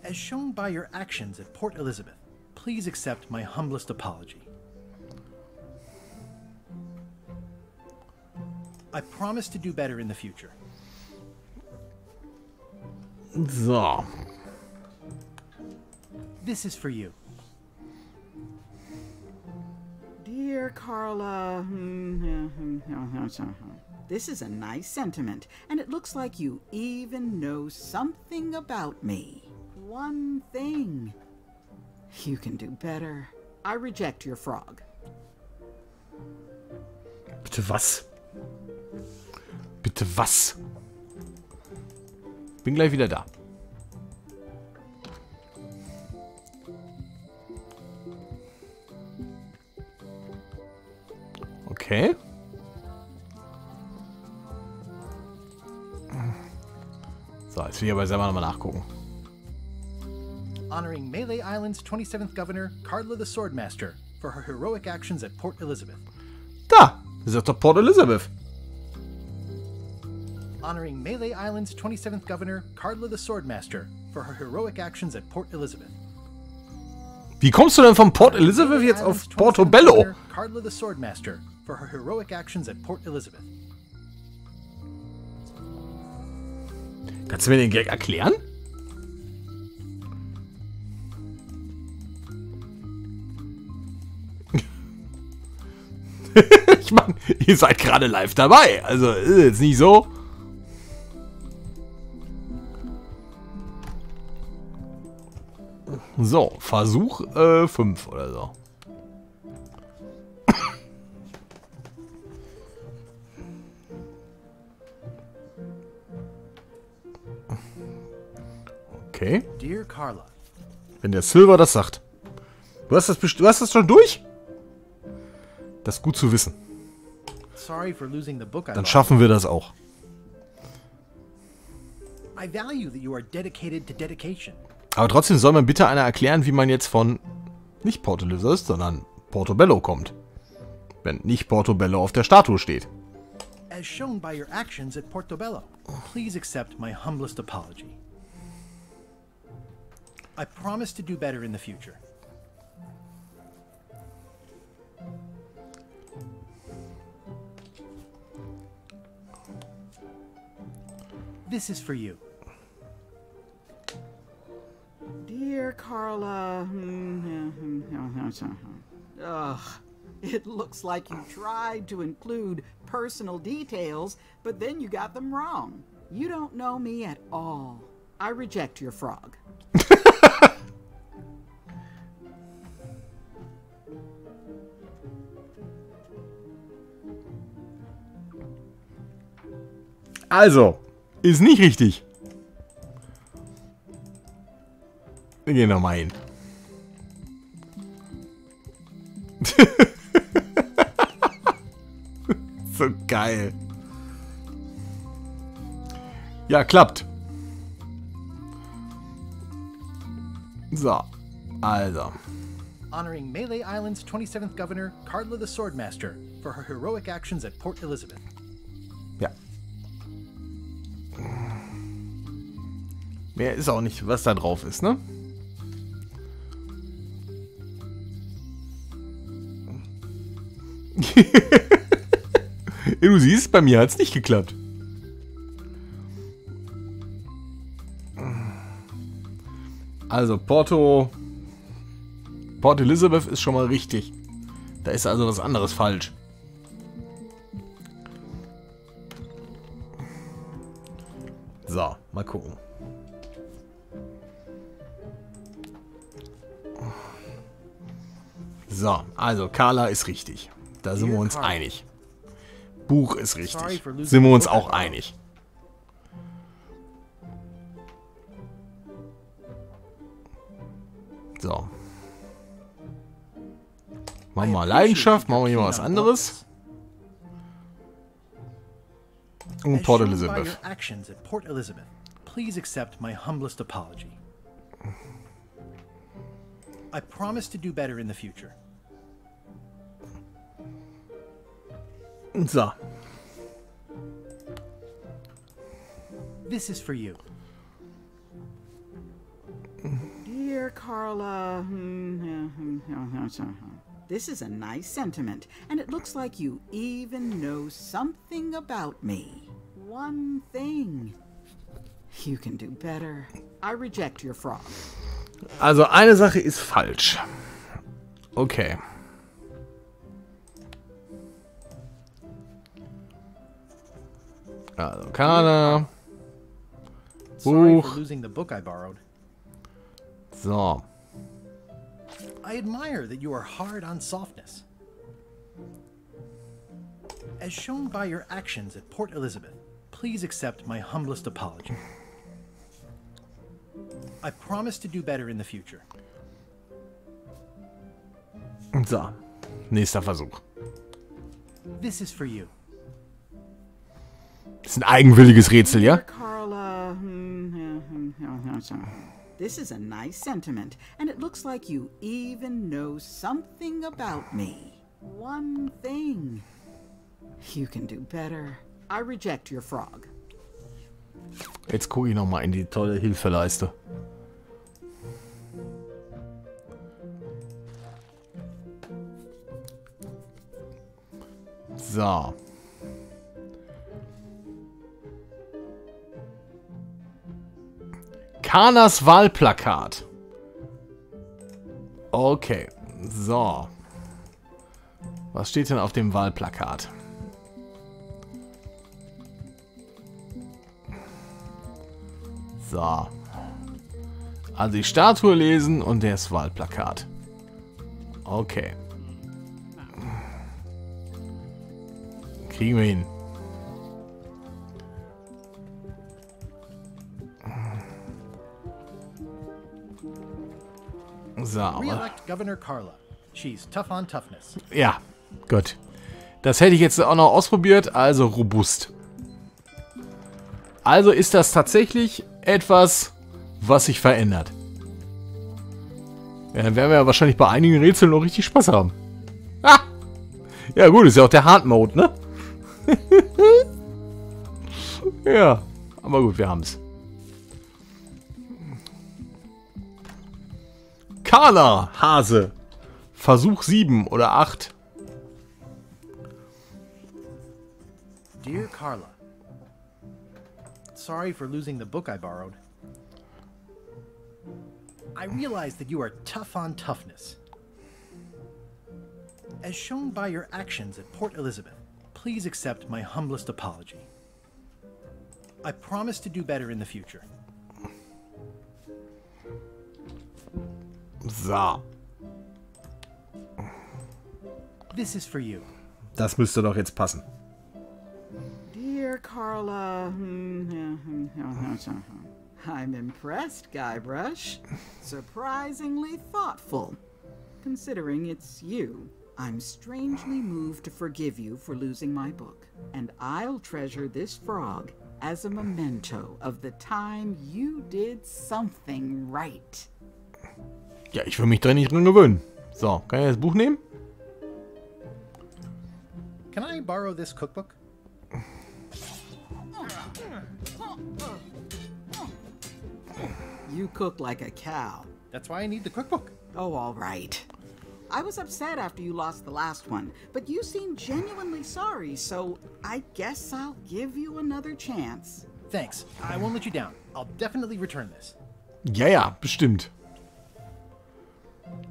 As shown by your actions at Port Elizabeth, please accept my humblest apology. I promise to do better in the future. So. This is for you. Dear Carla, this is a nice sentiment, and it looks like you even know something about me. One thing. You can do better. I reject your frog. Bitte was? Bitte was? Bin gleich wieder da. Okay. So, jetzt will ich aber selber nochmal nachgucken. Honoring Mêlée Island's 27th Governor, Cardla the Swordmaster, for her heroic actions at Port Elizabeth. Da! Das ist doch Port Elizabeth. Honoring Mêlée Island's 27th Governor, Cardla the Swordmaster, for her heroic actions at Port Elizabeth. Wie kommst du denn von Port Elizabeth jetzt auf Portobello? Cardla the Swordmaster, for her heroic actions at Port Elizabeth. Kannst du mir den Gag erklären? Ich meine, ihr seid gerade live dabei. Also ist jetzt nicht so. So, Versuch 5 oder so. Okay. Dear Carla. Wenn der Silver das sagt. Du hast das schon durch? Das ist gut zu wissen. Sorry for losing the book I Dann schaffen wir das auch. I value that you are dedicated to dedication. Aber trotzdem soll mir bitte einer erklären, wie man jetzt von nicht Port Elizabeth, sondern Portobello kommt. Wenn nicht Portobello auf der Statue steht. As shown by your actions at Portobello, please accept my humblest apology. I promise to do better in the future. This is for you. Dear Dear Carla. Ugh. It looks like you tried to include personal details, but then you got them wrong. You don't know me at all. I reject your frog. Also, ist nicht richtig. Wir gehen nochmal hin. So geil. Ja, klappt. So, also. Honoring Mêlée Island's 27th Governor, Carla the Swordmaster, for her heroic actions at Port Elizabeth. Ja. Mehr ist auch nicht, was da drauf ist, ne? Du siehst, bei mir hat es nicht geklappt. Also Port Elizabeth ist schon mal richtig. Da ist also was anderes falsch. So, mal gucken. So, also Carla ist richtig. Da sind wir uns einig. Buch ist richtig. Sind wir uns auch einig. So. Machen wir mal Leidenschaft, machen wir hier mal was anderes. Und Port Elizabeth. Please accept my humblest apology. I promise to do better in the future. So. This is for you. Dear Carla. This is a nice sentiment, and it looks like you even know something about me. One thing. You can do better. I reject your frog. Also eine Sache ist falsch. Okay. Also Carla. Buch. So. I admire that you are hard on softness. As shown by your actions at Port Elizabeth, please accept my humblest apology. I promise to do better in the future. So. Nächster Versuch. This is for you. Das ist ein eigenwilliges Rätsel, ja? Carla. This is a nice sentiment, and it looks like you even know something about me. One thing. You can do better. I reject your frog. Jetzt gucke ich nochmal in die tolle Hilfeleiste. So. Kanas Wahlplakat. Okay. So. Was steht denn auf dem Wahlplakat? So. Also die Statue lesen und das Wahlplakat. Okay. Kriegen wir hin. So, Re-elect Governor Carla. She's tough on toughness. Ja, gut. Das hätte ich jetzt auch noch ausprobiert, also robust. Also ist das tatsächlich etwas, was sich verändert. Ja, dann werden wir ja wahrscheinlich bei einigen Rätseln noch richtig Spaß haben. Ah! Ja gut, ist ja auch der Hard Mode, ne? Ja, aber gut, wir haben's. Carla, Hase. Versuch 7 oder 8. Dear Carla, sorry for losing the book I borrowed. I realize that you are tough on toughness. As shown by your actions at Port Elizabeth, please accept my humblest apology. I promise to do better in the future. So. This is for you. Das müsste doch jetzt passen. Dear Carla, I'm impressed, Guybrush. Surprisingly thoughtful. Considering it's you, I'm strangely moved to forgive you for losing my book. And I'll treasure this frog as a memento of the time you did something right. Ja, ich will mich da nicht dran gewöhnen. So, kann ich das Buch nehmen? Can I borrow this cookbook? You cook like a cow. That's why I need the cookbook. Oh, all right. I was upset after you lost the last one, but you seemed genuinely sorry, so I guess I'll give you another chance. Thanks. I won't let you down. I'll definitely return this. Ja, ja, bestimmt.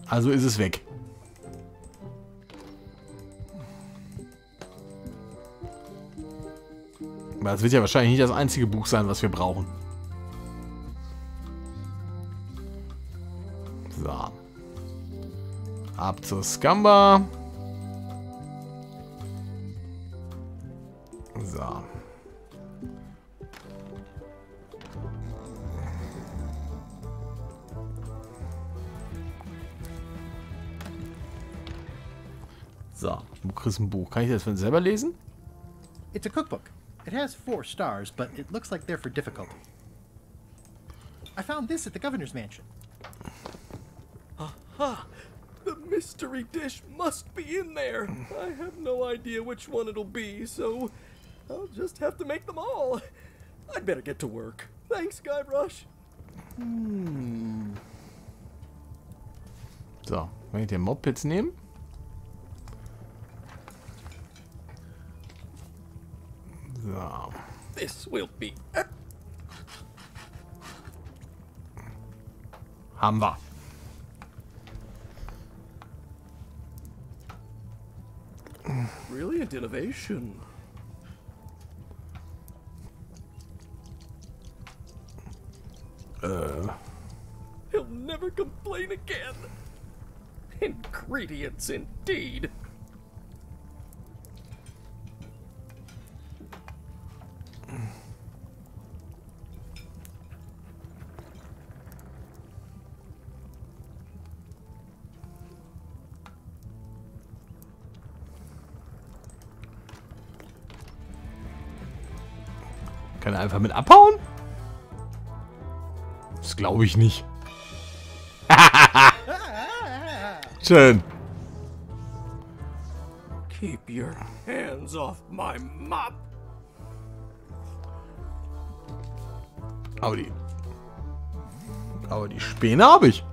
Also ist es weg. Aber das wird ja wahrscheinlich nicht das einzige Buch sein, was wir brauchen. So. Ab zur Scamba. So. So, du kriegst ein Buch. Kann ich das von selber lesen? It's a cookbook. It has 4 stars, but it looks like they're for difficulty. I found this at the governor's mansion. Aha! The mystery dish must be in there. I have no idea which one it'll be, so I'll just have to make them all. I'd better get to work. Thanks, Guybrush. So, kann ich den Mob jetzt nehmen? So. This will be... Haben wir. Brilliant innovation. He'll never complain again. Ingredients indeed. Kann er einfach mit abhauen? Das glaube ich nicht. Schön. Keep your hands off my mop. Aber die Späne habe ich.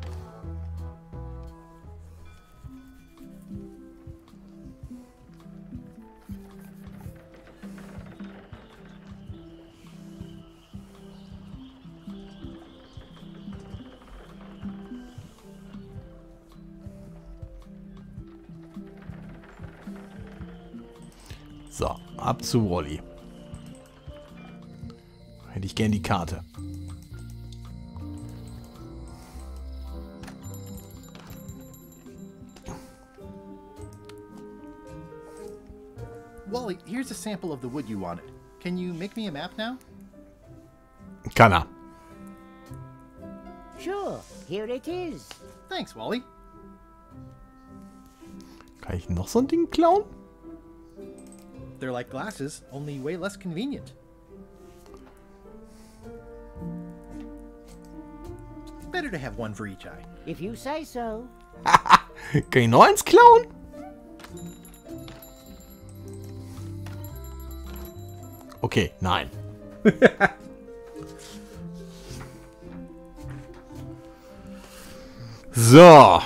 So, ab zu Wally. Hätte ich gern die Karte. Wally, here's a sample of the wood you wanted. Can you make me a map now? Kann er. Sure, here it is. Thanks, Wally. Kann ich noch so ein Ding klauen? They're like glasses, only way less convenient. Better to have one for each eye. If you say so. Kann ich noch eins klauen? Okay, nein. So.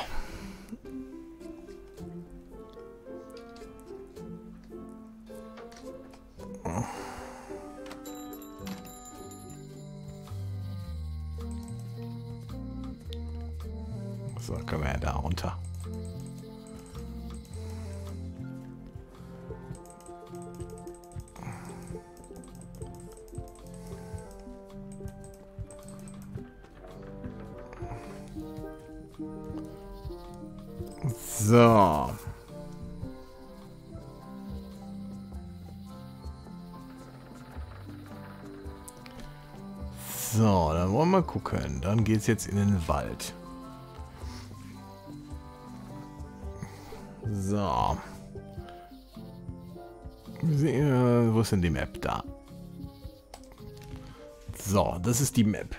So, können wir ja da runter. So. So, dann wollen wir mal gucken. Dann geht's jetzt in den Wald. So. Wo ist denn die Map? Da. So, das ist die Map.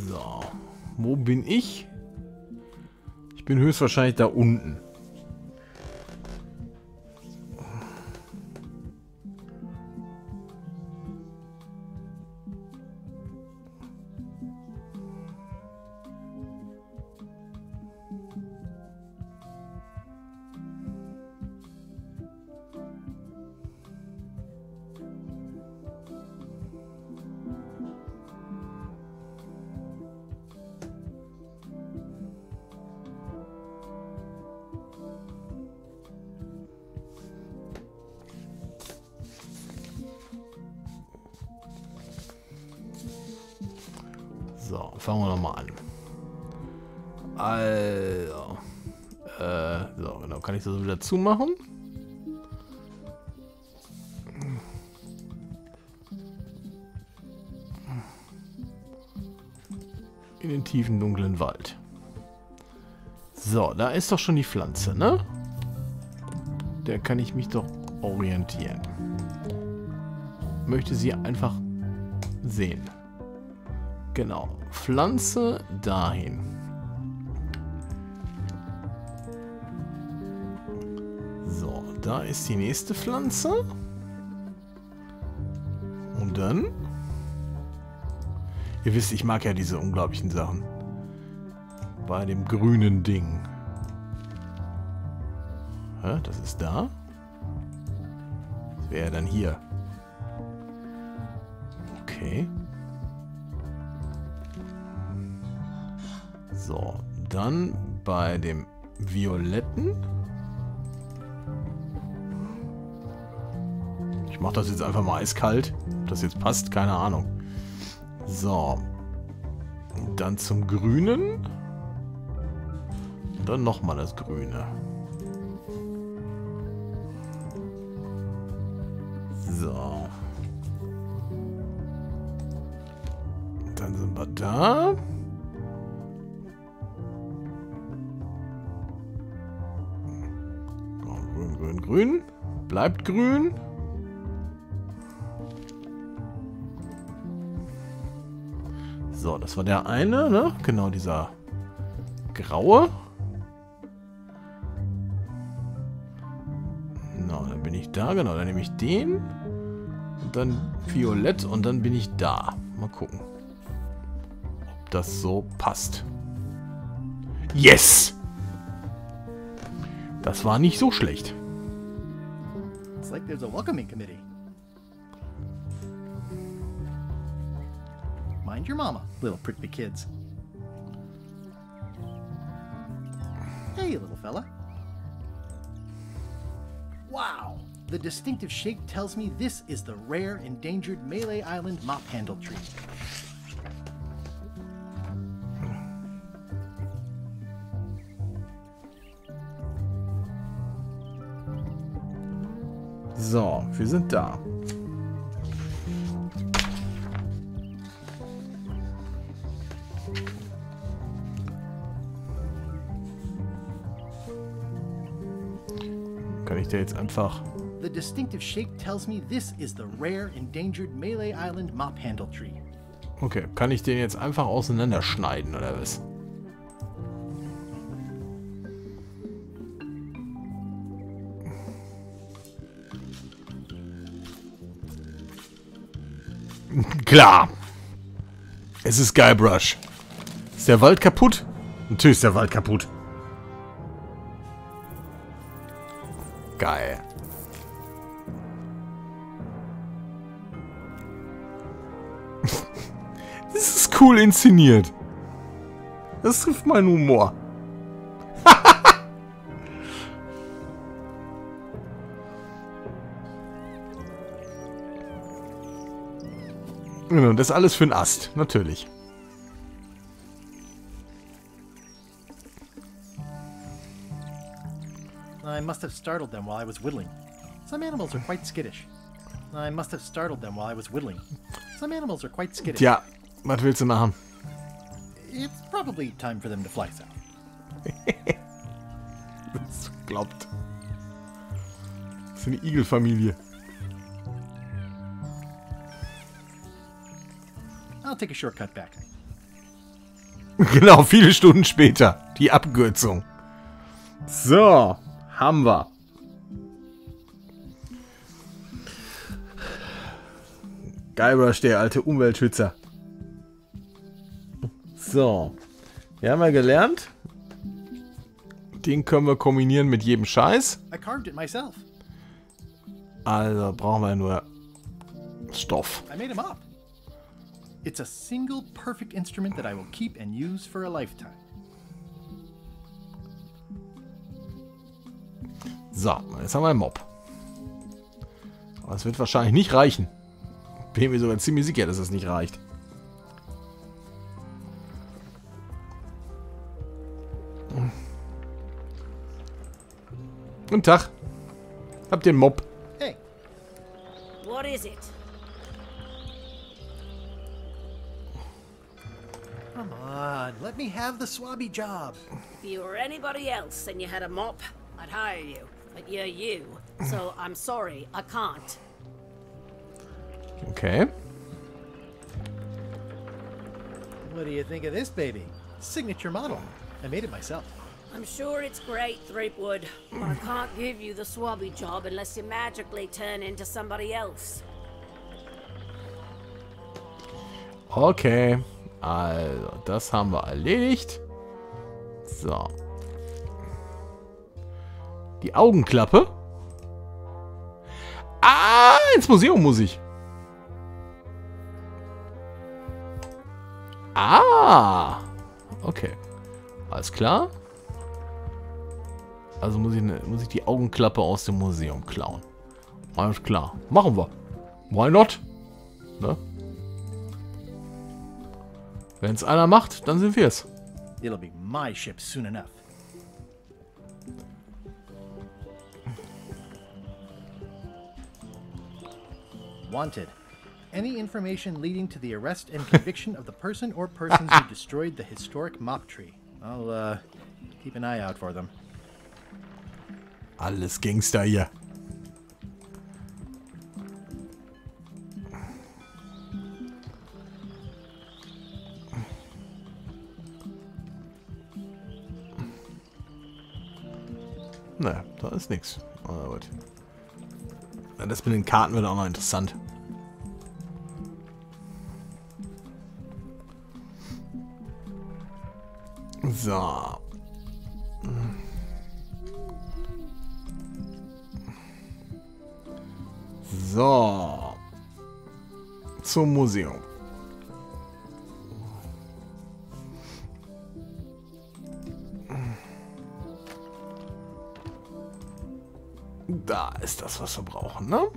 So, wo bin ich? Ich bin höchstwahrscheinlich da unten. So, fangen wir nochmal an. Also. So, genau. Kann ich das wieder zumachen? In den tiefen, dunklen Wald. So, da ist doch schon die Pflanze, ne? Der kann ich mich doch orientieren. Möchte sie einfach sehen. Genau. Pflanze dahin. So, da ist die nächste Pflanze. Und dann... Ihr wisst, ich mag ja diese unglaublichen Sachen. Bei dem grünen Ding. Hä, das ist da? Das wäre dann hier. Okay. So, dann bei dem Violetten. Ich mache das jetzt einfach mal eiskalt. Ob das jetzt passt, keine Ahnung. So. Und dann zum Grünen. Und dann nochmal das Grüne. So. Dann sind wir da. Grün, grün, grün. Bleibt grün. So, das war der eine, ne? Genau, dieser graue. Na, dann bin ich da, genau. Dann nehme ich den. Und dann violett und dann bin ich da. Mal gucken, ob das so passt. Yes! Das war nicht so schlecht. It's like there's a welcoming committee. Mind your mama, little prickly kids. Hey, little fella. Wow! The distinctive shape tells me this is the rare, endangered Mêlée Island mop handle tree. So, wir sind da. Kann ich da jetzt einfach... The distinctive shape tells me this is the rare, endangered Mêlée Island mop handle tree. Okay, kann ich den jetzt einfach auseinanderschneiden, oder was? Klar. Es ist Guybrush. Ist der Wald kaputt? Natürlich ist der Wald kaputt. geil. Das ist cool inszeniert. Das trifft meinen Humor. Und das alles für einen Ast, natürlich. I must have startled them while I was whittling. Some animals are quite skittish. I must have startled them while I was whittling. Some animals are quite skittish. Tja, was willst du machen? It's probably time for them to fly south. Das glaubt. Das ist eine Igelfamilie. I'll take a shortcut back. Genau, viele Stunden später. Die Abkürzung. So, haben wir. Guybrush, der alte Umweltschützer. So. Wir haben ja gelernt. Den können wir kombinieren mit jedem Scheiß. I carved it myself. Also brauchen wir nur Stoff. I made him up. It's a single perfect instrument that I will keep and use for a lifetime. So, jetzt haben wir einen Mob. Aber es wird wahrscheinlich nicht reichen. Bin mir sogar ziemlich sicher, dass es nicht reicht. Guten Tag. Habt ihr einen Mob? Hey. What is it? Come on, let me have the swabby job. If you were anybody else and you had a mop, I'd hire you. But you're you, so I'm sorry, I can't. Okay. What do you think of this baby? Signature model. I made it myself. I'm sure it's great, Threepwood, but I can't give you the swabby job unless you magically turn into somebody else. Okay. Also, das haben wir erledigt. So. Die Augenklappe. Ah, ins Museum muss ich. Ah. Okay. Alles klar. Also muss ich die Augenklappe aus dem Museum klauen. Alles klar. Machen wir. Why not? Ne? Wenn es einer macht, dann sind wir es. It'll be my ship soon enough. Wanted. Any information leading to the arrest and conviction of the person or persons who destroyed the historic mop tree. I'll keep an eye out for them. Alles Gangster hier. Ne, da ist nichts. Aber gut. Das mit den Karten wird auch noch interessant. So. So. Zum Museum. Da ist das, was wir brauchen, ne?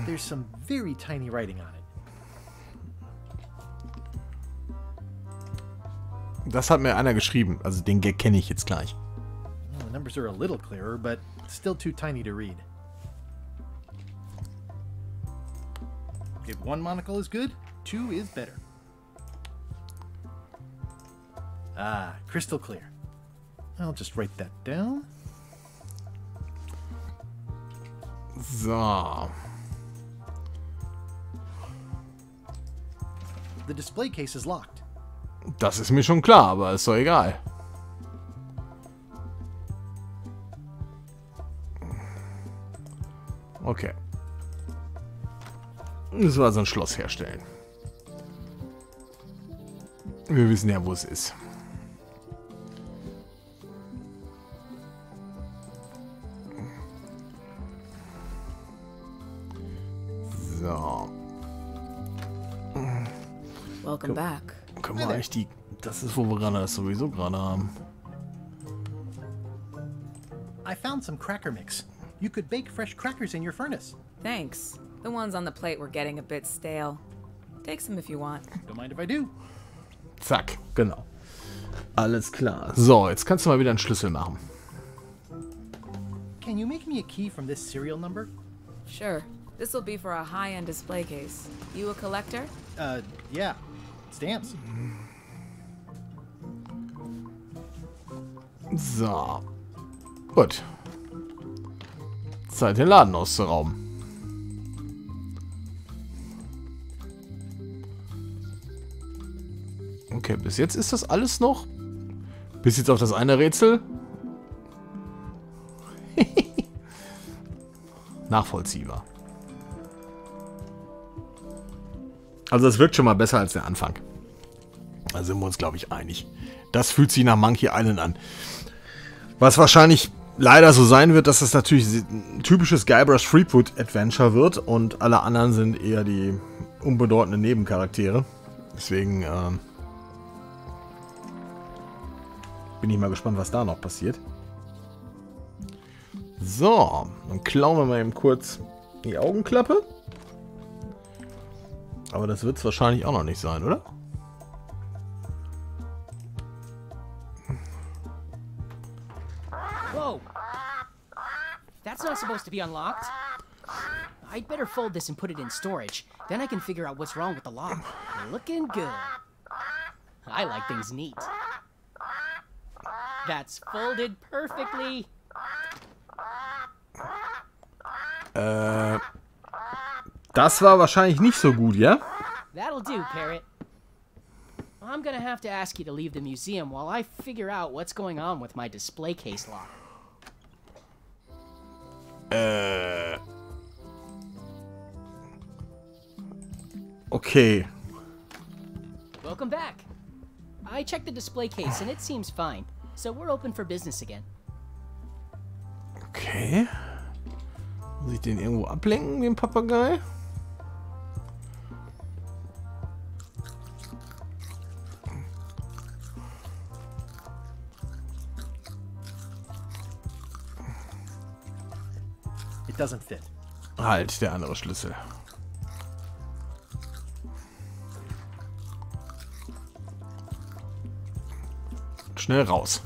There's some very tiny writing on it. Das hat mir einer geschrieben. Also den Gag kenne ich jetzt gleich. Well, the numbers are a little clearer, but still too tiny to read. If one monocle is good, two is better. Ah, crystal clear. I'll just write that down. So. The display case is locked. Das ist mir schon klar, aber ist doch egal. Okay. Müssen wir also ein Schloss herstellen. Wir wissen ja, wo es ist. So. Welcome back. Können wir eigentlich die... Das ist, wo wir gerade das sowieso gerade haben. I found some cracker mix. You could bake fresh crackers in your furnace. Thanks. The ones on the plate were getting a bit stale. Take some if you want. Don't mind if I do. Zack, genau. Alles klar. So, jetzt kannst du mal wieder einen Schlüssel machen. Can you make me a key from this serial number? Sure. This will be for a high-end display case. You a collector? Yeah. Stamps. So. Gut. Zeit, den Laden auszurauben. Okay, bis jetzt ist das alles noch. Bis jetzt auf das eine Rätsel. Nachvollziehbar. Also es wirkt schon mal besser als der Anfang. Da sind wir uns, glaube ich, einig. Das fühlt sich nach Monkey Island an. Was wahrscheinlich leider so sein wird, dass es natürlich ein typisches Guybrush Threepwood Adventure wird und alle anderen sind eher die unbedeutenden Nebencharaktere. Deswegen bin ich mal gespannt, was da noch passiert. So, dann klauen wir mal eben kurz die Augenklappe. Aber das wird es wahrscheinlich auch noch nicht sein, oder? Whoa! That's not supposed to be unlocked. I'd better fold this and put it in storage. Then I can figure out what's wrong with the lock. Looking good. I like things neat. That's folded perfectly. Das war wahrscheinlich nicht so gut, ja? That'll do, Parrot. I'm gonna have to ask you to leave the museum while I figure out what's going on with my display case lock. Okay. Welcome back. I checked the display case and it seems fine, so we're open for business again. Okay. Muss ich den irgendwo ablenken, den Papagei? It doesn't fit. Halt, der andere Schlüssel. Schnell raus.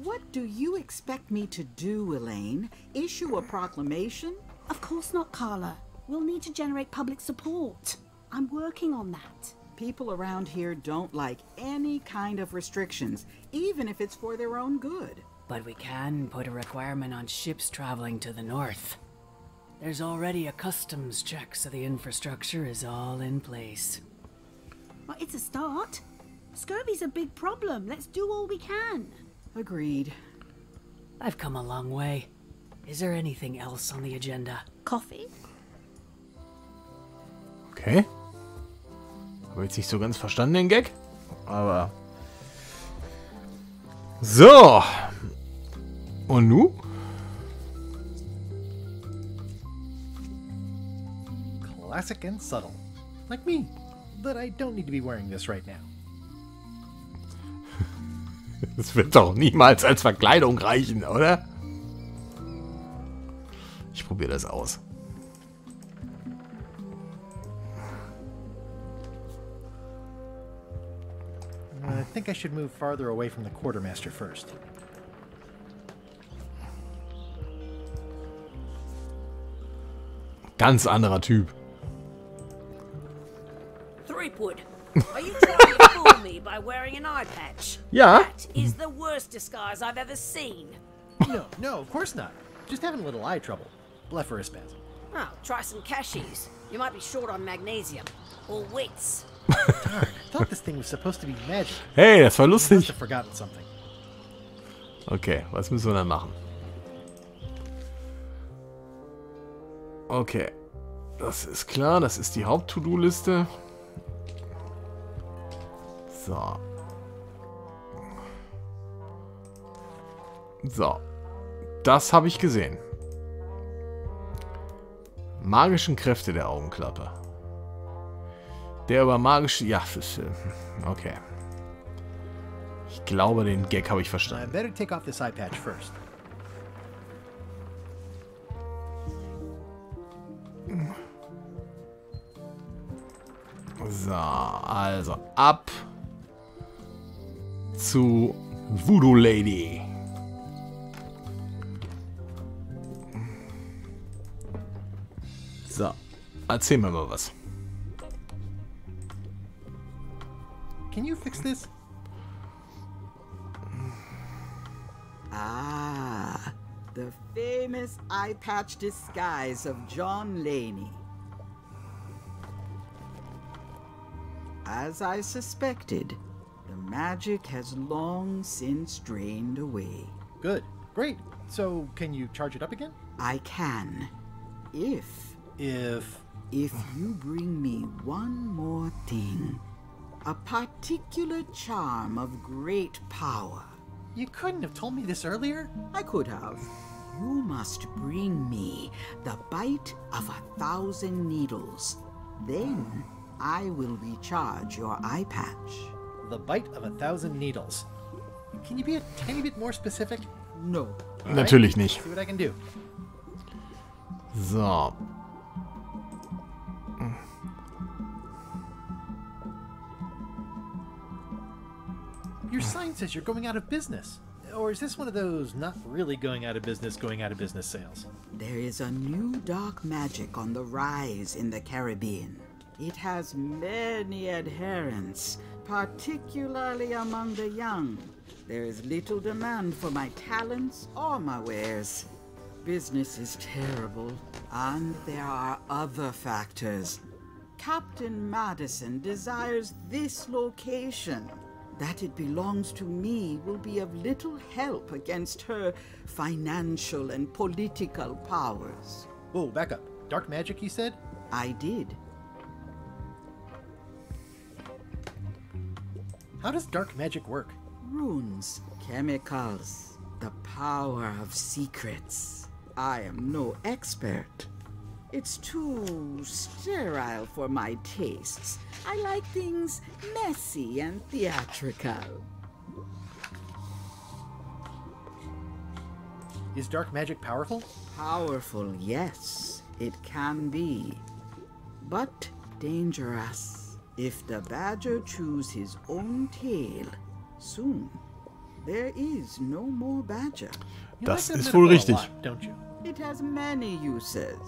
What do you expect me to do, Elaine? Issue a proclamation? Of course not, Carla. We'll need to generate public support. I'm working on that. People around here don't like any kind of restrictions, even if it's for their own good. But we can put a requirement on ships traveling to the north. There's already a customs check, so the infrastructure is all in place. Well, it's a start. Scurvy's a big problem. Let's do all we can. Agreed. I've come a long way. Is there anything else on the agenda? Coffee? Okay. Habe jetzt nicht so ganz verstanden, den Gag. Aber... So. Und nu? Classic and subtle. Like me. But I don't need to be wearing this right now. Das wird doch niemals als Verkleidung reichen, oder? Ich probiere das aus. I think I should move farther away from the quartermaster first. Ganz anderer Typ. Threepwood, are you trying to fool me by wearing an eye patch? Ja. That is the worst disguise I've ever seen. No, of course not. Just having a little eye trouble. Blepharospasm. Oh, try some cashews. You might be short on magnesium. Or wits. Darn, I thought this thing was supposed to be magic. Hey, das war I must lustig. have forgotten something. Okay, was müssen wir dann machen? Okay. Das ist klar, das ist die Haupt-To-Do-Liste. So. So. Das habe ich gesehen. Magischen Kräfte der Augenklappe. Der über magische... Ja, okay. Ich glaube, den Gag habe ich I verstanden. better take off this eye patch first. So, also ab zu Voodoo Lady. So, erzähl mir mal was. Can you fix this? Ah, the famous eye patch disguise of John Laney. As I suspected, the magic has long since drained away. Good. Great. So, can you charge it up again? I can. If you bring me one more thing. A particular charm of great power. You couldn't have told me this earlier? I could have. You must bring me the bite of 1,000 needles. Then I will recharge your eye patch. The bite of 1,000 needles. Can you be a tiny bit more specific? No. Natürlich nicht. See what I can do. So. Your sign says you're going out of business. Or is this one of those not really going out of business sales? There is a new dark magic on the rise in the Caribbean. It has many adherents, particularly among the young. There is little demand for my talents or my wares. Business is terrible, and there are other factors. Kapitän Madison desires this location. That it belongs to me will be of little help against her financial and political powers. Whoa, back up. Dark magic, you said? I did. How does dark magic work? Runes, chemicals, the power of secrets. I am no expert. It's too sterile for my tastes. I like things messy and theatrical. Is dark magic powerful? Powerful, yes, it can be. But dangerous. If the badger chews his own tail, soon there is no more badger. Das ist wohl richtig. Don't you? It has many uses.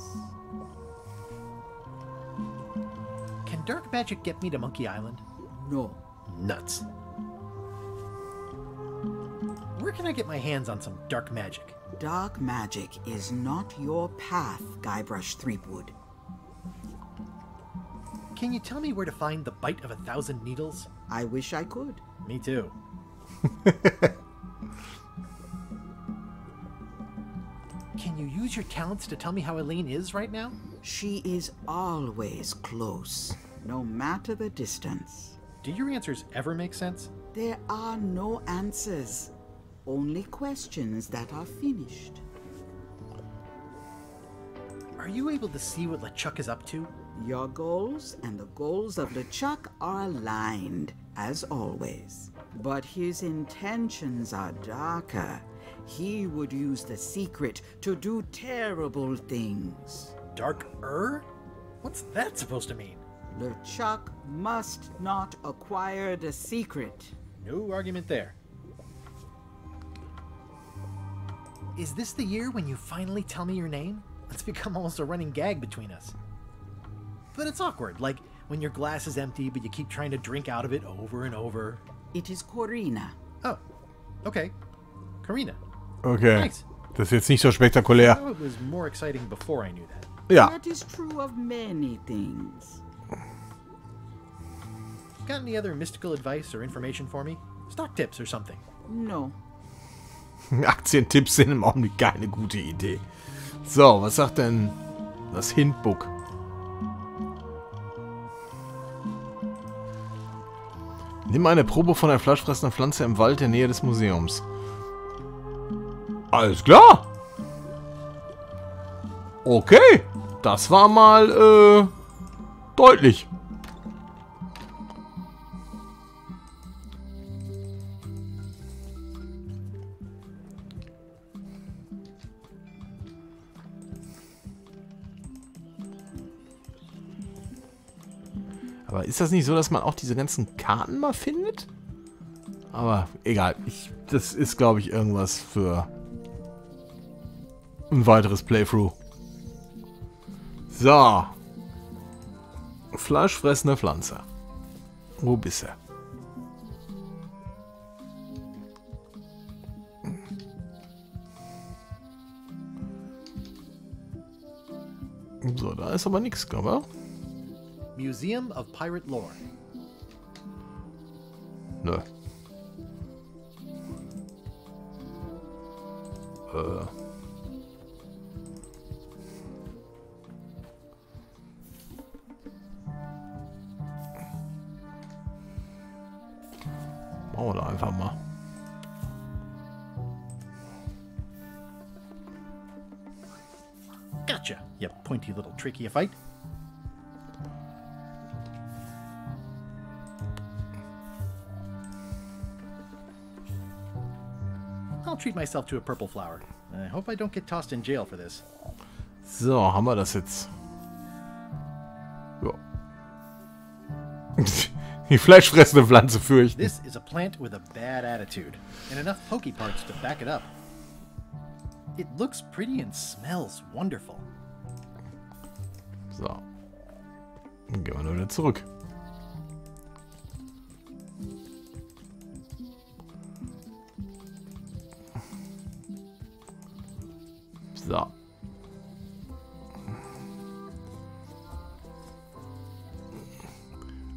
Can dark magic get me to Monkey Island? No. Nuts. Where can I get my hands on some dark magic? Dark magic is not your path, Guybrush Threepwood. Can you tell me where to find the bite of 1,000 needles? I wish I could. Me too. Can you use your talents to tell me how Elaine is right now? She is always close, no matter the distance. Do your answers ever make sense? There are no answers, only questions that are finished. Are you able to see what LeChuck is up to? Your goals and the goals of LeChuck are aligned, as always. But his intentions are darker. He would use the secret to do terrible things. Dark-er? What's that supposed to mean? LeChuck must not acquire the secret. No argument there. Is this the year when you finally tell me your name? It's become almost a running gag between us. But it's awkward, like when your glass is empty but you keep trying to drink out of it over and over. It is Corina. Oh, okay. Corina. Okay. Nice. Das ist jetzt nicht so spektakulär. I know it was more exciting before I knew that. Ja. That is true of many things. Got any other mystical advice or information for me? Stock tips or something? No. Aktientipps sind im Augenblick keine gute Idee. So, was sagt denn das Hintbook? Nimm eine Probe von einer fleischfressenden Pflanze im Wald in der Nähe des Museums. Alles klar. Okay. Das war mal deutlich. Aber ist das nicht so, dass man auch diese ganzen Karten mal findet? Aber egal. Das ist, glaube ich, irgendwas für ein weiteres Playthrough. So. Fleischfressende Pflanze. Wo bist du? So, da ist aber nichts, glaube ich. Museum of Pirate Lore. Nö. Machen wir da einfach mal. Gotcha, you pointy little tricky fight. I'll treat myself to a purple flower. I hope I don't get tossed in jail for this. So, haben wir das jetzt. Ja. Die fleischfressende Pflanze fürchten. This is a plant with a bad attitude, and enough pokey parts to back it up. It looks pretty and smells wonderful. So. Dann gehen wir nur wieder zurück. So.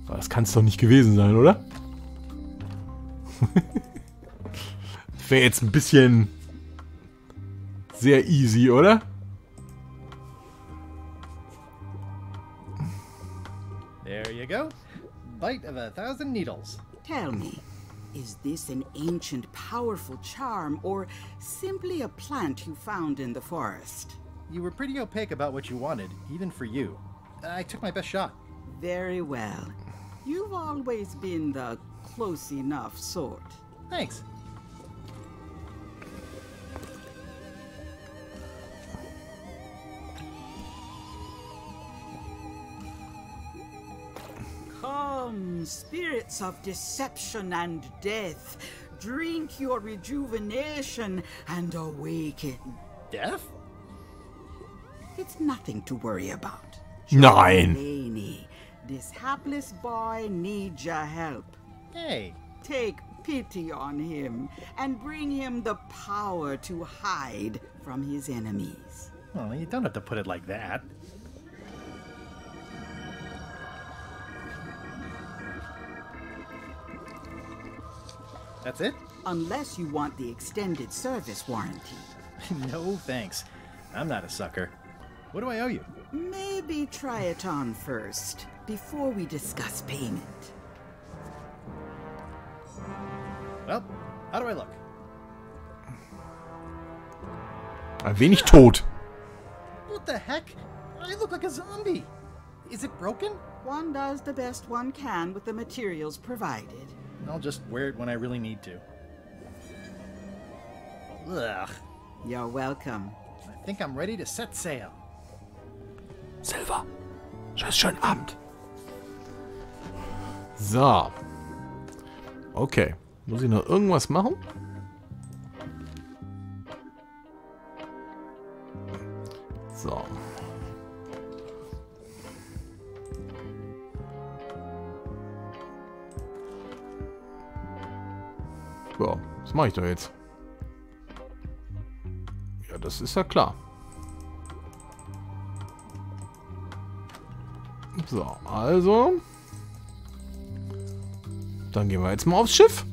Das kann es doch nicht gewesen sein, oder? Wäre jetzt ein bisschen sehr easy, oder? There you go. Bite of 1,000 needles. Tell me, is this an ancient, powerful charm, or simply a plant you found in the forest? You were pretty opaque about what you wanted, even for you. I took my best shot. Very well. You've always been the close enough sort. Thanks. Come, spirits of deception and death, drink your rejuvenation and awaken. Death? It's nothing to worry about. Nein. Elaine, this hapless boy needs your help. Hey. Take pity on him and bring him the power to hide from his enemies. Well, you don't have to put it like that. That's it? Unless you want the extended service warranty. No, thanks. I'm not a sucker. What do I owe you? Maybe try it on first, before we discuss payment. Well, how do I look? Ein wenig tot. What the heck? I look like a zombie. Is it broken? One does the best one can with the materials provided. I'll just wear it when I really need to. Ugh. You're welcome. I think I'm ready to set sail. Silver. Tschüss, schönen Abend. So. Okay. Muss ich noch irgendwas machen? So. Ja, was mache ich da jetzt? Ja, das ist ja klar. So, also. Dann gehen wir jetzt mal aufs Schiff.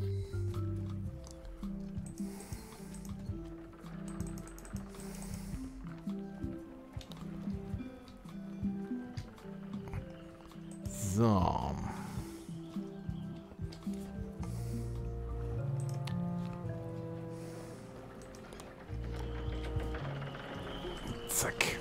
So. Zack.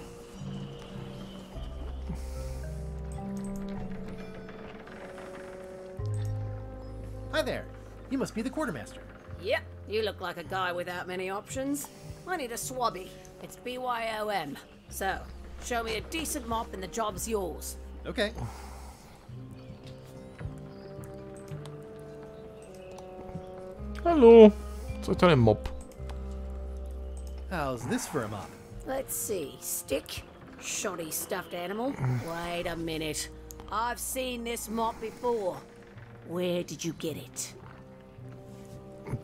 Hi there. You must be the quartermaster. Yep, you look like a guy without many options. I need a swabby. It's BYOM. So, show me a decent mop and the job's yours. Okay. Hallo. Zeig doch den Mob. How's this for a mop? Let's see. Stick? Shoddy stuffed animal? Wait a minute. I've seen this mop before. Where did you get it?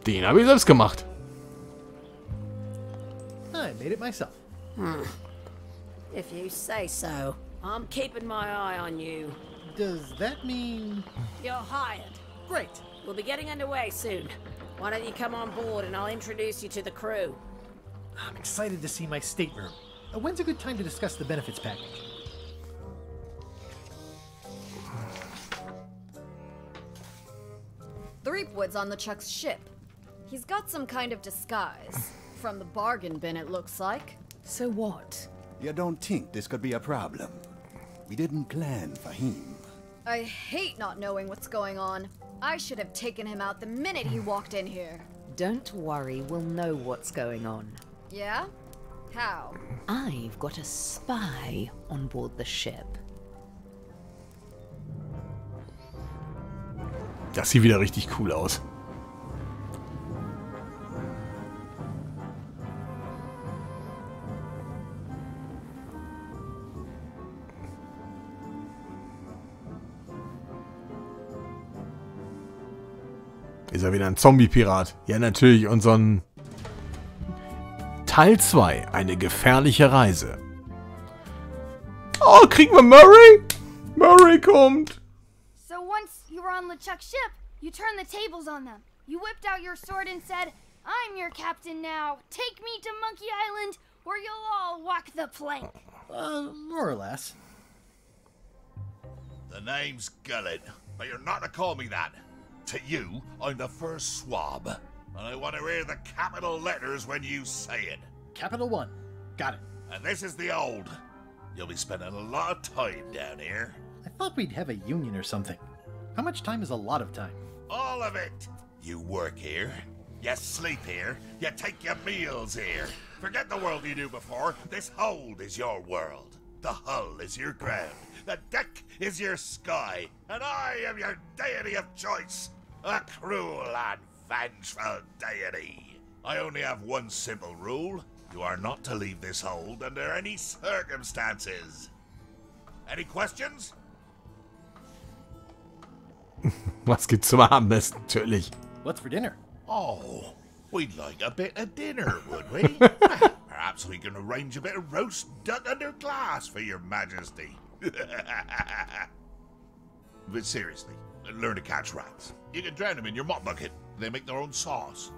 Den habe ich selbst gemacht. I made it myself. If you say so. I'm keeping my eye on you. Does that mean... You're hired. Great. We'll be getting underway soon. Why don't you come on board and I'll introduce you to the crew. I'm excited to see my stateroom. When's a good time to discuss the benefits package? Threepwood's on LeChuck's ship. He's got some kind of disguise. From the bargain bin, it looks like. So what? You don't think this could be a problem? We didn't plan for him. I hate not knowing what's going on. I should have taken him out the minute he walked in here. Don't worry, we'll know what's going on. Yeah? How? I've got a spy on board the ship. Das sieht wieder richtig cool aus. Ist er wieder ein Zombie-Pirat? Ja, natürlich. Und so ein Teil 2. Eine gefährliche Reise. Oh, kriegen wir Murray? Murray kommt. So once you were on LeChuck's ship, you turned the tables on them. You whipped out your sword and said, "I'm your captain now. Take me to Monkey Island, or you'll all walk the plank." More or less. The name's Gullet, but you're not to call me that. To you, I'm the first swab, and I want to hear the capital letters when you say it. Capital 1. Got it. And this is the old. You'll be spending a lot of time down here. I thought we'd have a union or something. How much time is a lot of time? All of it. You work here, you sleep here, you take your meals here. Forget the world you knew before. This hold is your world. The hull is your ground. The deck is your sky. And I am your deity of choice. A cruel and vengeful deity. I only have one simple rule. You are not to leave this hold under any circumstances. Any questions? Was gibt's zum Abendessen? Natürlich. What's for dinner? Oh, we'd like a bit of dinner, would we? Perhaps we can arrange a bit of roast duck under glass for your majesty. But seriously, learn to catch rats. You can drown them in your mop bucket. They make their own sauce.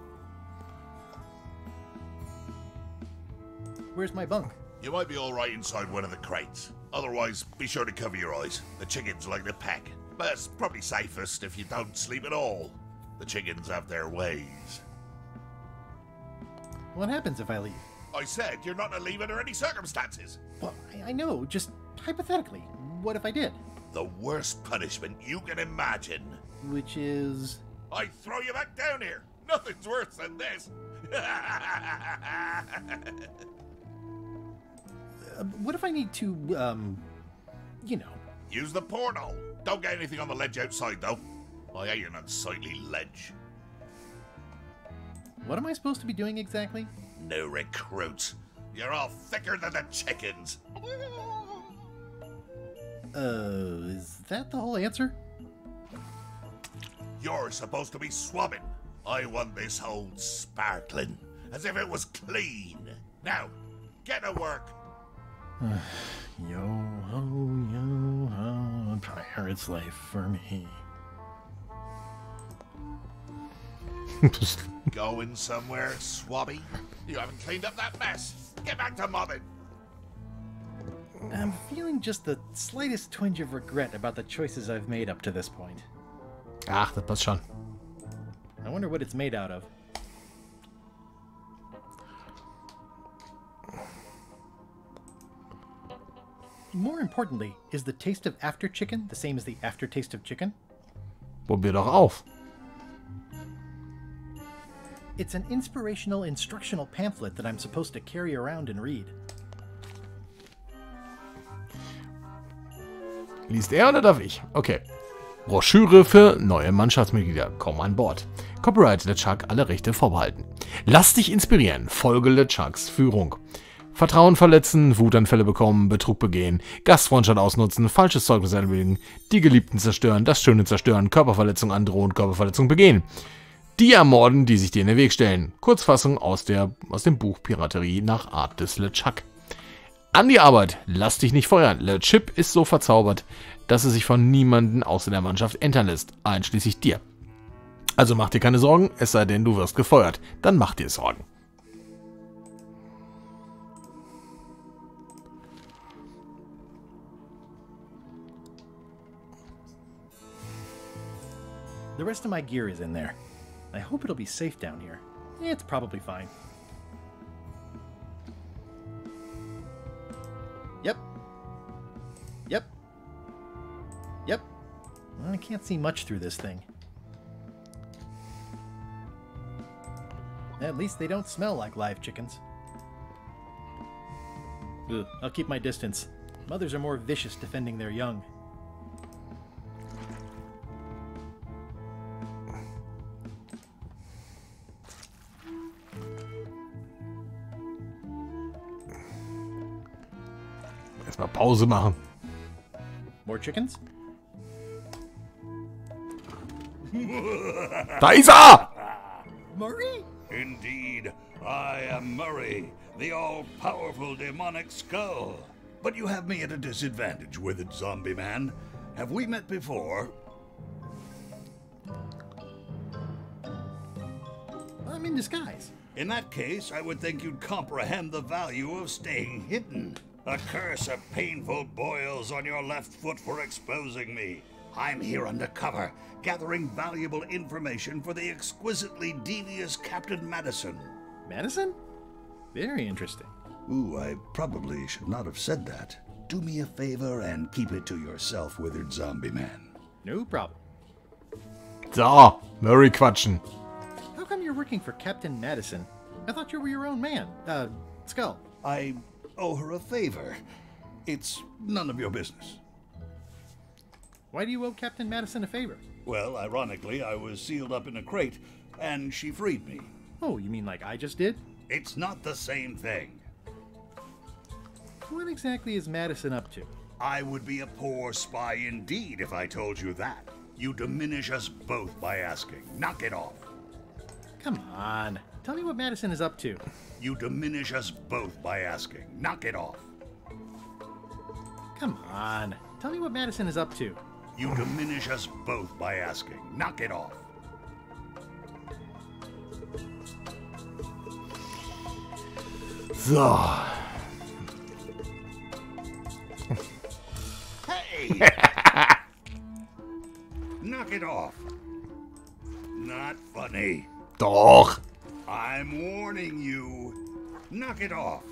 Where's my bunk? You might be alright inside one of the crates. Otherwise, be sure to cover your eyes. The chickens like to peck. But it's probably safest if you don't sleep at all. The chickens have their ways. What happens if I leave? I said you're not to leave under any circumstances. Well, I know, just hypothetically. What if I did? The worst punishment you can imagine. Which is... I throw you back down here. Nothing's worse than this. What if I need to, you know... Use the portal. Don't get anything on the ledge outside, though. I hate an unsightly ledge. What am I supposed to be doing exactly? No recruits. You're all thicker than the chickens. Is that the whole answer? You're supposed to be swabbing. I want this hold sparkling, as if it was clean. Now, get to work. Yo-ho, pirate's life for me. Going somewhere, swabby? You haven't cleaned up that mess. Get back to mobbing. I'm feeling just the slightest twinge of regret about the choices I've made up to this point. Ach, das passt schon. I wonder what it's made out of. More importantly, is the taste of after chicken the same as the aftertaste of chicken? Probier doch auf. It's an inspirational instructional pamphlet that I'm supposed to carry around and read. Liest er oder darf ich? Okay. Broschüre für neue Mannschaftsmitglieder. Komm an Bord. Copyright LeChuck, alle Rechte vorbehalten. Lass dich inspirieren. Folge LeChucks Führung. Vertrauen verletzen, Wutanfälle bekommen, Betrug begehen, Gastfreundschaft ausnutzen, falsches Zeugnis erledigen, die Geliebten zerstören, das Schöne zerstören, Körperverletzung androhen, Körperverletzung begehen. Die ermorden, die sich dir in den Weg stellen. Kurzfassung aus dem Buch Piraterie nach Art des LeChuck. An die Arbeit, lass dich nicht feuern. LeChip ist so verzaubert, dass er sich von niemandem außer der Mannschaft entern lässt, einschließlich dir. Also mach dir keine Sorgen, es sei denn, du wirst gefeuert. Dann mach dir Sorgen. The rest of my gear is in there. I hope it'll be safe down here. It's probably fine. Yep. Yep. Yep. Well, I can't see much through this thing. At least they don't smell like live chickens. Ugh, I'll keep my distance. Mothers are more vicious defending their young. Erstmal Pause machen. More chickens? Da ist er! Murray? Indeed, I am Murray, the all-powerful demonic skull. But you have me at a disadvantage with it, zombie man. Have we met before? I'm in disguise. In that case, I would think you'd comprehend the value of staying hidden. A curse of painful boils on your left foot for exposing me. I'm here undercover, gathering valuable information for the exquisitely devious Captain Madison. Madison? Very interesting. Ooh, I probably should not have said that. Do me a favor and keep it to yourself, withered zombie man. No problem. So, Murray quatschen. How come you're working for Captain Madison? I thought you were your own man. Skull. I owe her a favor. It's none of your business. Why do you owe Captain Madison a favor? Well, ironically, I was sealed up in a crate, and she freed me. Oh, you mean like I just did? It's not the same thing. What exactly is Madison up to? I would be a poor spy indeed if I told you that. You diminish us both by asking. Knock it off. Come on. Tell me what Madison is up to. You diminish us both by asking. Knock it off. Come on. Tell me what Madison is up to. You diminish us both by asking. Knock it off. So. Hey! Knock it off. Not funny. Doch. I'm warning you. Knock it off.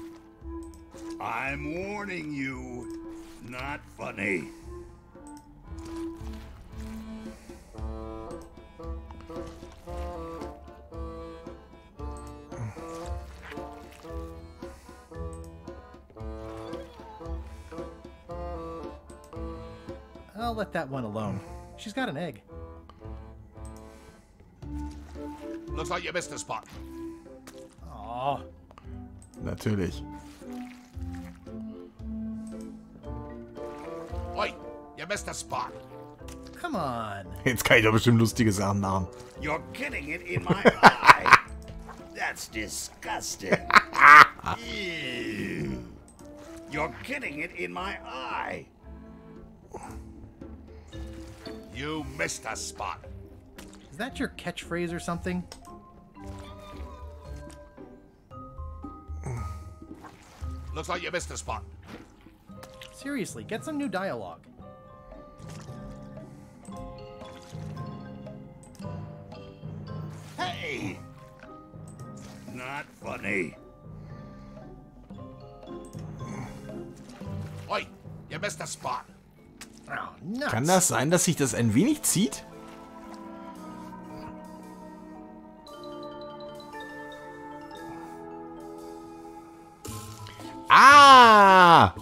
I'm warning you. Not funny. I'll let that one alone. She's got an egg. Looks like you missed a spot. Aw. Natürlich. Oi, you missed a spot. Come on. Jetzt kann ich doch bestimmt lustige Sachen machen. You're getting it in my eye. That's disgusting. Ew. You're getting it in my eye. You missed a spot. Is that your catchphrase or something? Looks like you missed a spot. Seriously, get some new dialogue. Hey! Not funny. Oi, You missed a spot. Kann das sein, dass sich das ein wenig zieht? Ah!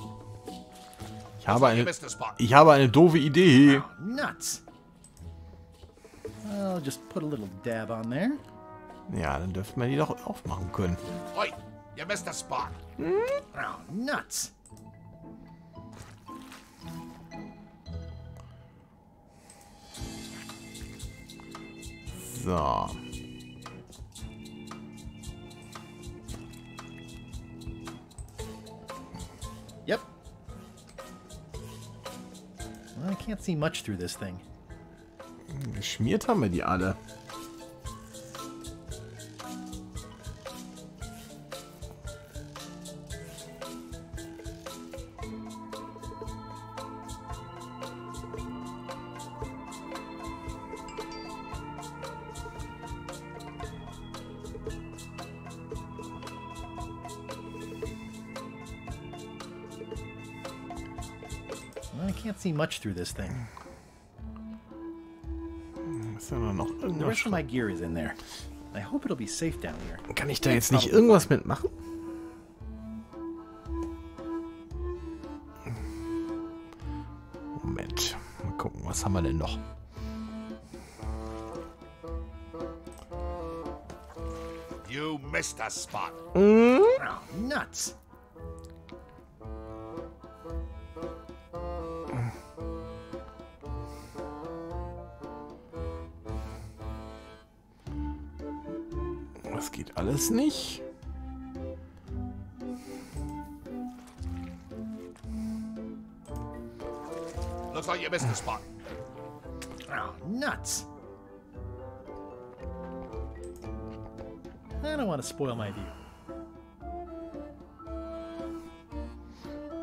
Ich habe eine doofe Idee. Nuts. I'll just put a little dab on there. Ja, dann dürften wir die doch aufmachen können. Oi, you missed a spot. Oh, nuts. So. Yep. Well, I can't see much through this thing. Geschmiert haben wir die alle. Well, I can't see much through this thing. Ist da noch The irgendwas? rest of my gear is in there. I hope it'll be safe down here. Kann ich da jetzt nicht irgendwas mitmachen? Moment. Mal gucken, was haben wir denn noch? You missed a spot. Oh, nuts. Das geht alles nicht. Looks like you missed a spot. Oh, nuts. I don't want to spoil my view.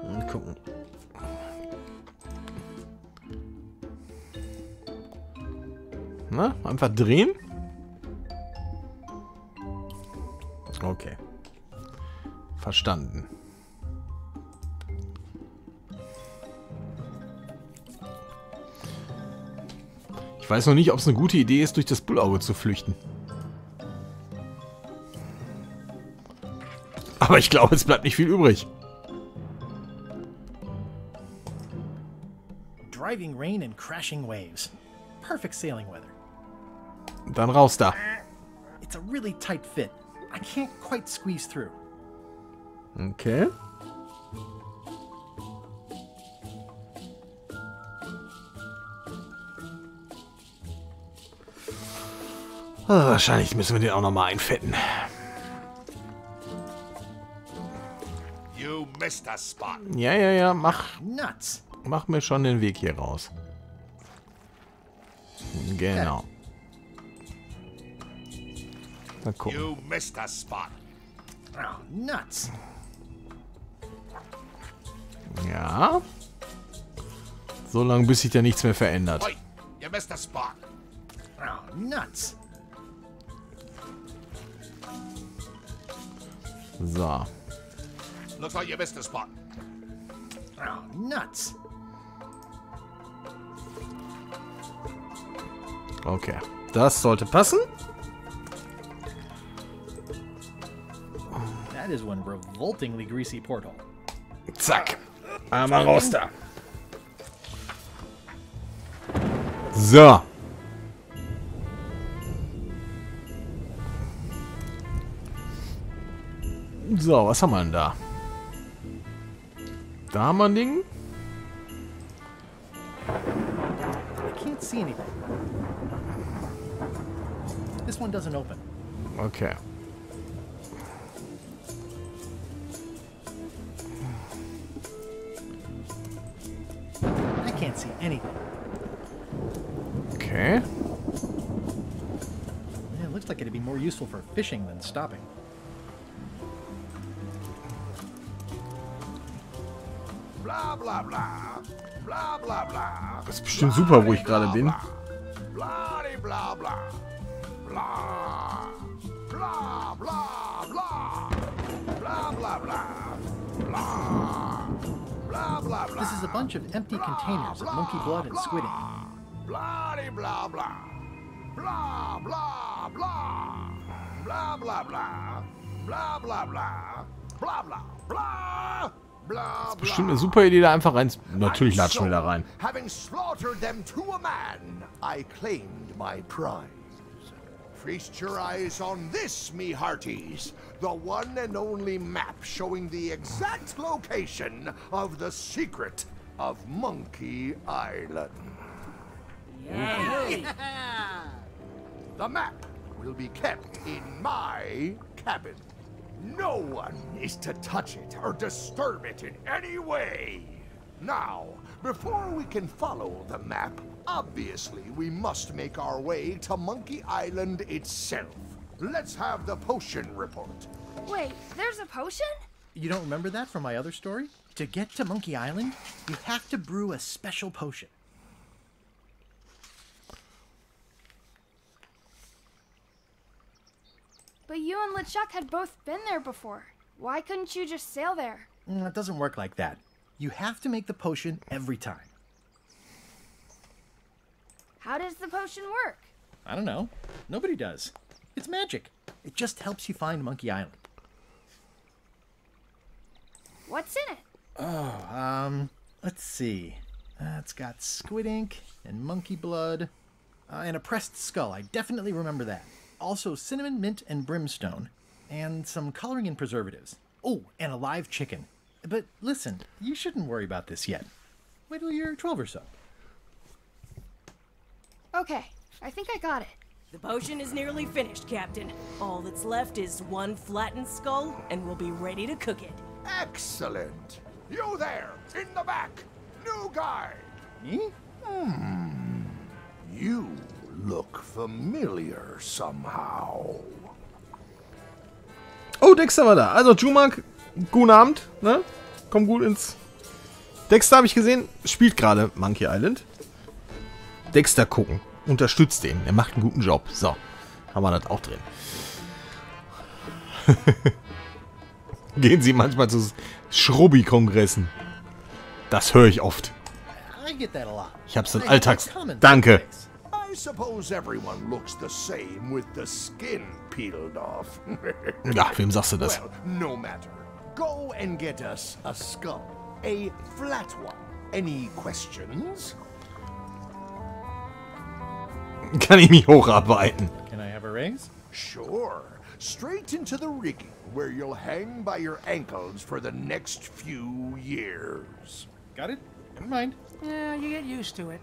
Mal gucken. Na, einfach drehen. Okay. Verstanden. Ich weiß noch nicht, ob es eine gute Idee ist, durch das Bullauge zu flüchten. Aber ich glaube, es bleibt nicht viel übrig. Driving rain and crashing waves. Perfect sailing weather. Dann raus da. It's a really tight fit. I can't quite squeeze through. Okay. Wahrscheinlich müssen wir den auch nochmal einfetten. You missed a spot. Ja, mach Nuts. Mach mir schon den Weg hier raus. Genau. Mal gucken. You missed a spot. Oh, nuts. Ja. So lange, bis sich da nichts mehr verändert. Oi, you missed a spot. Oh, nuts. So. Looks like you missed a spot. Oh, nuts. Okay. Das sollte passen. That is one revoltingly greasy porthole. Zack. Einmal raus da. So. So, was haben wir denn da? Da haben wir ein Ding. I can't see anything. This one doesn't open. Okay. I can't see anything. Okay. Yeah, it looks like it'd be more useful for fishing than stopping. Bla bla bla. Bla bla bla. Das ist bestimmt super, wo ich gerade bin. Bla bla bla. Bla. Bla bla bla. Bla bla bla. Bla. Blah, blah, blah. This is a bunch of empty containers of monkey blood and squid ink. Blah, blah, blah. Blah, blah, blah. Blah, blah, blah. Blah, blah, blah. Blah, blah, blah. Blah, blah. Bestimmt eine super Idee, da einfach rein. Natürlich latschen wir da rein. Having slaughtered them to a man, I claimed my prize. Feast your eyes on this, me hearties. The one and only map showing the exact location of the secret of Monkey Island. Yay! The map will be kept in my cabin. No one is to touch it or disturb it in any way. Now, before we can follow the map, obviously we must make our way to Monkey Island itself. Let's have the potion report. Wait, there's a potion? You don't remember that from my other story? To get to Monkey Island, you have to brew a special potion. But you and LeChuck had both been there before. Why couldn't you just sail there? It doesn't work like that. You have to make the potion every time. How does the potion work? I don't know. Nobody does. It's magic. It just helps you find Monkey Island. What's in it? Oh, let's see. It's got squid ink and monkey blood and a pressed skull. I definitely remember that. Also cinnamon, mint, and brimstone, and some coloring and preservatives. Oh, and a live chicken. But listen, you shouldn't worry about this yet. Wait till you're 12 or so. Okay, I think I got it. The potion is nearly finished, Captain. All that's left is one flattened skull, and we'll be ready to cook it. Excellent. You there, in the back. New guy. Me? You look familiar somehow. Oh, Dexter war da. Also, Jumak, guten Abend. Ne? Komm gut ins... Dexter habe ich gesehen, spielt gerade Monkey Island. Dexter gucken. Unterstützt den. Er macht einen guten Job. So. Haben wir das auch drin. Gehen Sie manchmal zu Schrubbi-Kongressen. Das höre ich oft. Ich hab's in Alltags... Danke. I suppose everyone looks the same with the skin peeled off. Ja, wem sagst du das? Well, no matter. Go and get us a skull. A flat one. Any questions? Kann ich mich hocharbeiten? Can I have a raise? Sure. Straight into the rigging, where you'll hang by your ankles for the next few years. Got it? Never mind. Yeah, you get used to it.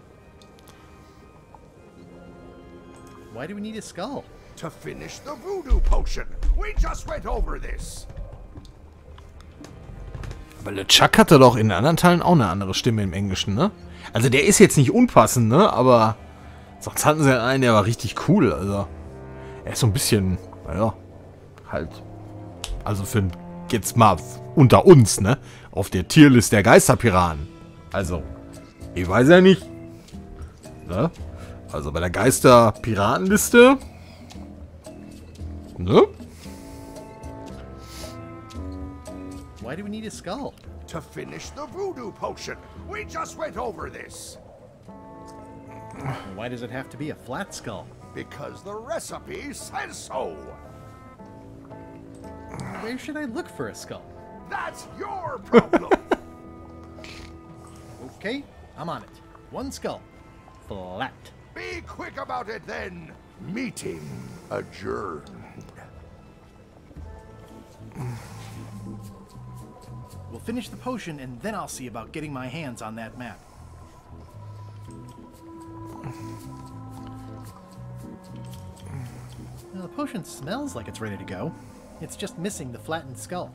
Why do we need a skull? To finish the voodoo potion. We just went over this. Aber LeChuck hatte doch in den anderen Teilen auch eine andere Stimme im Englischen, ne? Also der ist jetzt nicht unpassend, ne? Aber sonst hatten sie einen, der war richtig cool. Also er ist so ein bisschen, naja, halt. Also für jetzt mal unter uns, ne? Auf der Tierliste der Geisterpiraten. Also, ich weiß ja nicht. Ne? Also bei der Geisterpiratenliste. Ne? Why do we need a skull? To finish the voodoo potion. We just went over this. Why does it have to be a flat skull? Because the recipe says so. Where should I look for a skull? That's your problem. Okay, I'm on it. One skull. Flat. Be quick about it then. Meeting adjourned. We'll finish the potion and then I'll see about getting my hands on that map. Now, the potion smells like it's ready to go. It's just missing the flattened skull.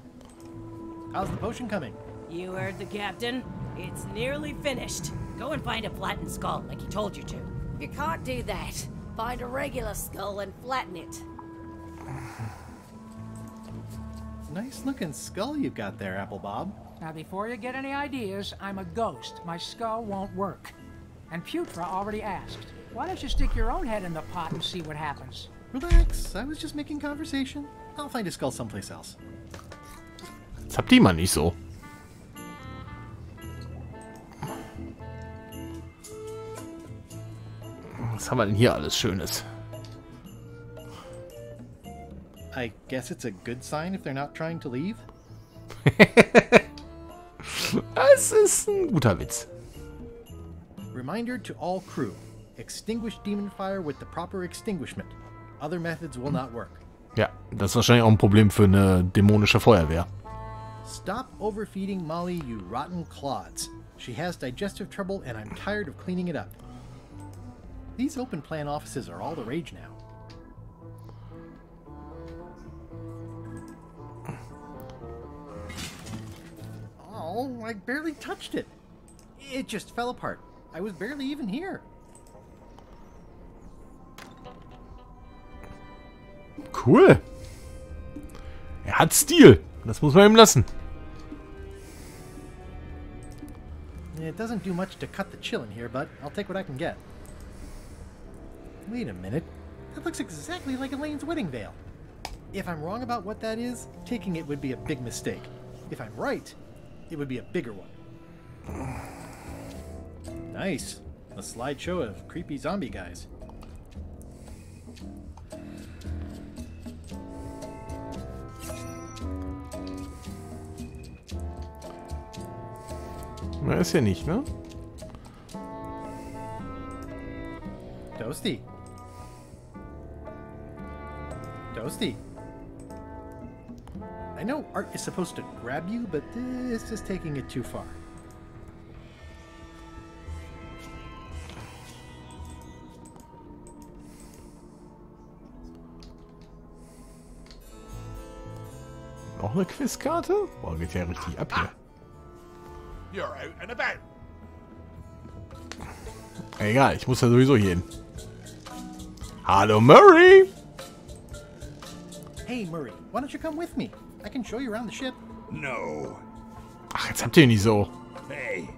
How's the potion coming? You heard the captain. It's nearly finished. Go and find a flattened skull, like he told you to. You can't do that. Find a regular skull and flatten it. Nice looking skull you've got there, Apple Bob. Now, before you get any ideas, I'm a ghost. My skull won't work. And Putra already asked. Why don't you stick your own head in the pot and see what happens? Relax, I was just making conversation. I'll find a skull someplace else. Das habt ihr mal nicht so. Was haben wir denn hier alles Schönes? I guess it's a good sign if they're not trying to leave. Es ist ein guter Witz. Reminder to all crew. Extinguish demon fire with the proper extinguishment. Other methods will not work. Ja, das ist wahrscheinlich auch ein Problem für eine dämonische Feuerwehr. Stop overfeeding Molly, you rotten clods. She has digestive trouble and I'm tired of cleaning it up. These open plan offices are all the rage now. Oh, I barely touched it. It just fell apart. I was barely even here. Cool. Er hat Stil. Das muss man ihm lassen. It doesn't do much to cut the chill in here, but I'll take what I can get. Wait a minute. That looks exactly like Elaine's wedding veil. If I'm wrong about what that is, taking it would be a big mistake. If I'm right, it would be a bigger one. Nice. A slideshow of creepy zombie guys. Na, ist ja nicht, ne? Toasty. Toasty. I know art is supposed to grab you, but this is taking it too far. Noch eine Quizkarte? Boah, geht ja richtig ab hier. You're out and about. Egal, ich muss ja sowieso hier hin. Hallo Murray! Hey Murray, why don't you come with me? I can show you around the ship. No. Ach, jetzt habt ihr nicht so. Hey.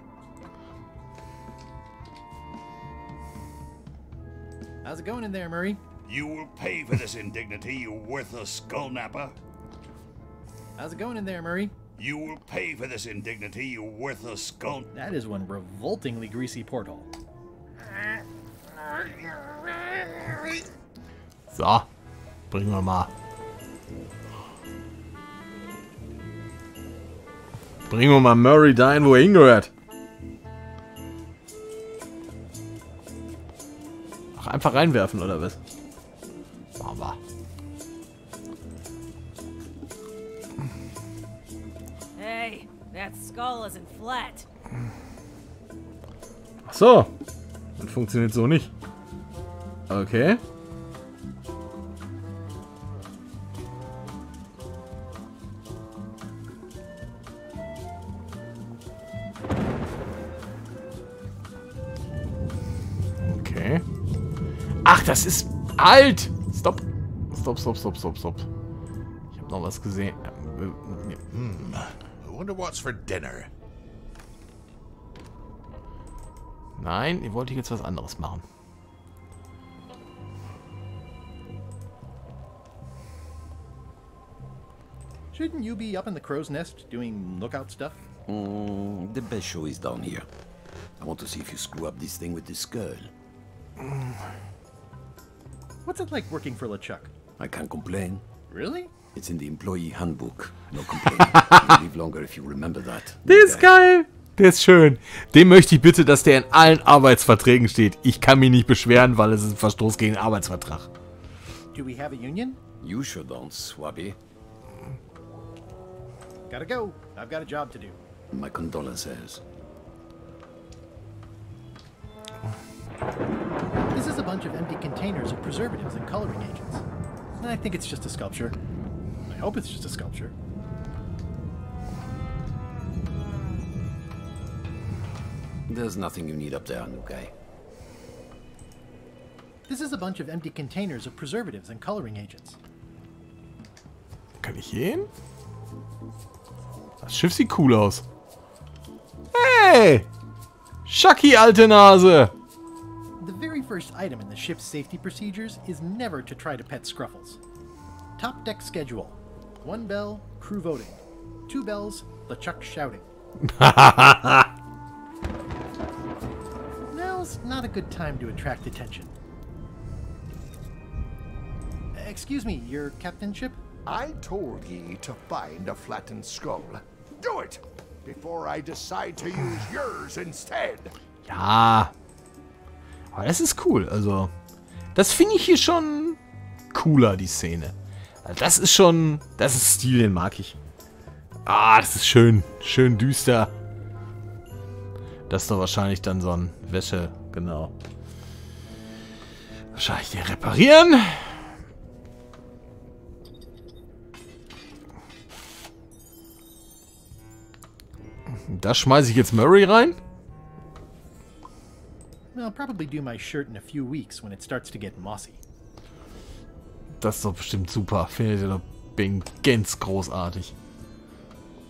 How's it going in there, Murray? You will pay for this indignity, you worthless skullnapper. How's it going in there, Murray? You will pay for this indignity, you worthless skull. That is one revoltingly greasy porthole. So, bringen wir mal. Bringen wir mal Murray dahin, wo er hingehört. Ach, einfach reinwerfen, oder was? Machen wir. Hey, that skull isn't flat. Ach so. Das funktioniert so nicht. Okay. Okay. Ach, das ist alt. Stopp. Stopp, stopp, stopp, stopp, stopp. Ich habe noch was gesehen. I wonder what's for dinner. Nein, ihr wollt jetzt was anderes machen. Shouldn't you be up in the crow's nest doing lookout stuff? The best show is down here. I want to see if you screw up this thing with this girl. What's it like working for LeChuck? I can't complain. Really? It's in the employee handbook. No complaining. You'll live longer if you remember that. Der ist geil. Der ist schön. Dem möchte ich bitte, dass der in allen Arbeitsverträgen steht. Ich kann mich nicht beschweren, weil es ist ein Verstoß gegen den Arbeitsvertrag. Do we have a union? You sure don't, Swabby. Gotta go. I've got a job to do. My condolences. This is a bunch of empty containers of preservatives and coloring agents. I think it's just a sculpture. I hope it's just a sculpture. There's nothing you need up there, new guy. This is a bunch of empty containers of preservatives and coloring agents. Kann ich hier hin? Das Schiff sieht cool aus. Hey! Schucky, alte Nase! The very first item in the ship's safety procedures is never to try to pet Scruffles. Top deck schedule. 1 bell, crew voting. 2 bells, LeChuck shouting. Now's not a good time to attract attention. Excuse me, your captainship? I told ye to find a flattened skull. Do it! Before I decide to use yours instead. Ja. Aber das ist cool. Also, das finde ich hier schon cooler, die Szene. Also das ist schon... Das ist Stil, den mag ich. Ah, das ist schön. Schön düster. Das ist doch wahrscheinlich dann so ein Wäsche... Genau. Wahrscheinlich den reparieren. Da schmeiße ich jetzt Murray rein. I'll probably do my shirt in a few weeks when it starts to get mossy. Das ist doch bestimmt super. Findet ihr doch ganz großartig.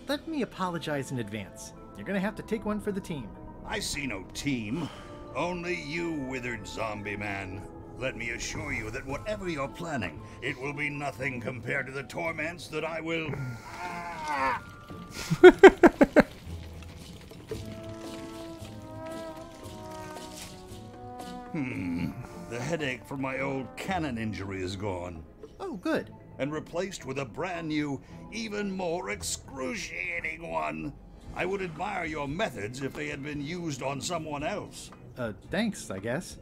Let me apologize in advance. You're gonna have to take one for the team. I see no team. Only you, withered zombie man. Let me assure you that whatever you're planning, it will be nothing compared to the torments that I will... The headache from my old cannon injury is gone. Oh, good. And replaced with a brand new, even more excruciating one. I would admire your methods if they had been used on someone else. Thanks, I guess.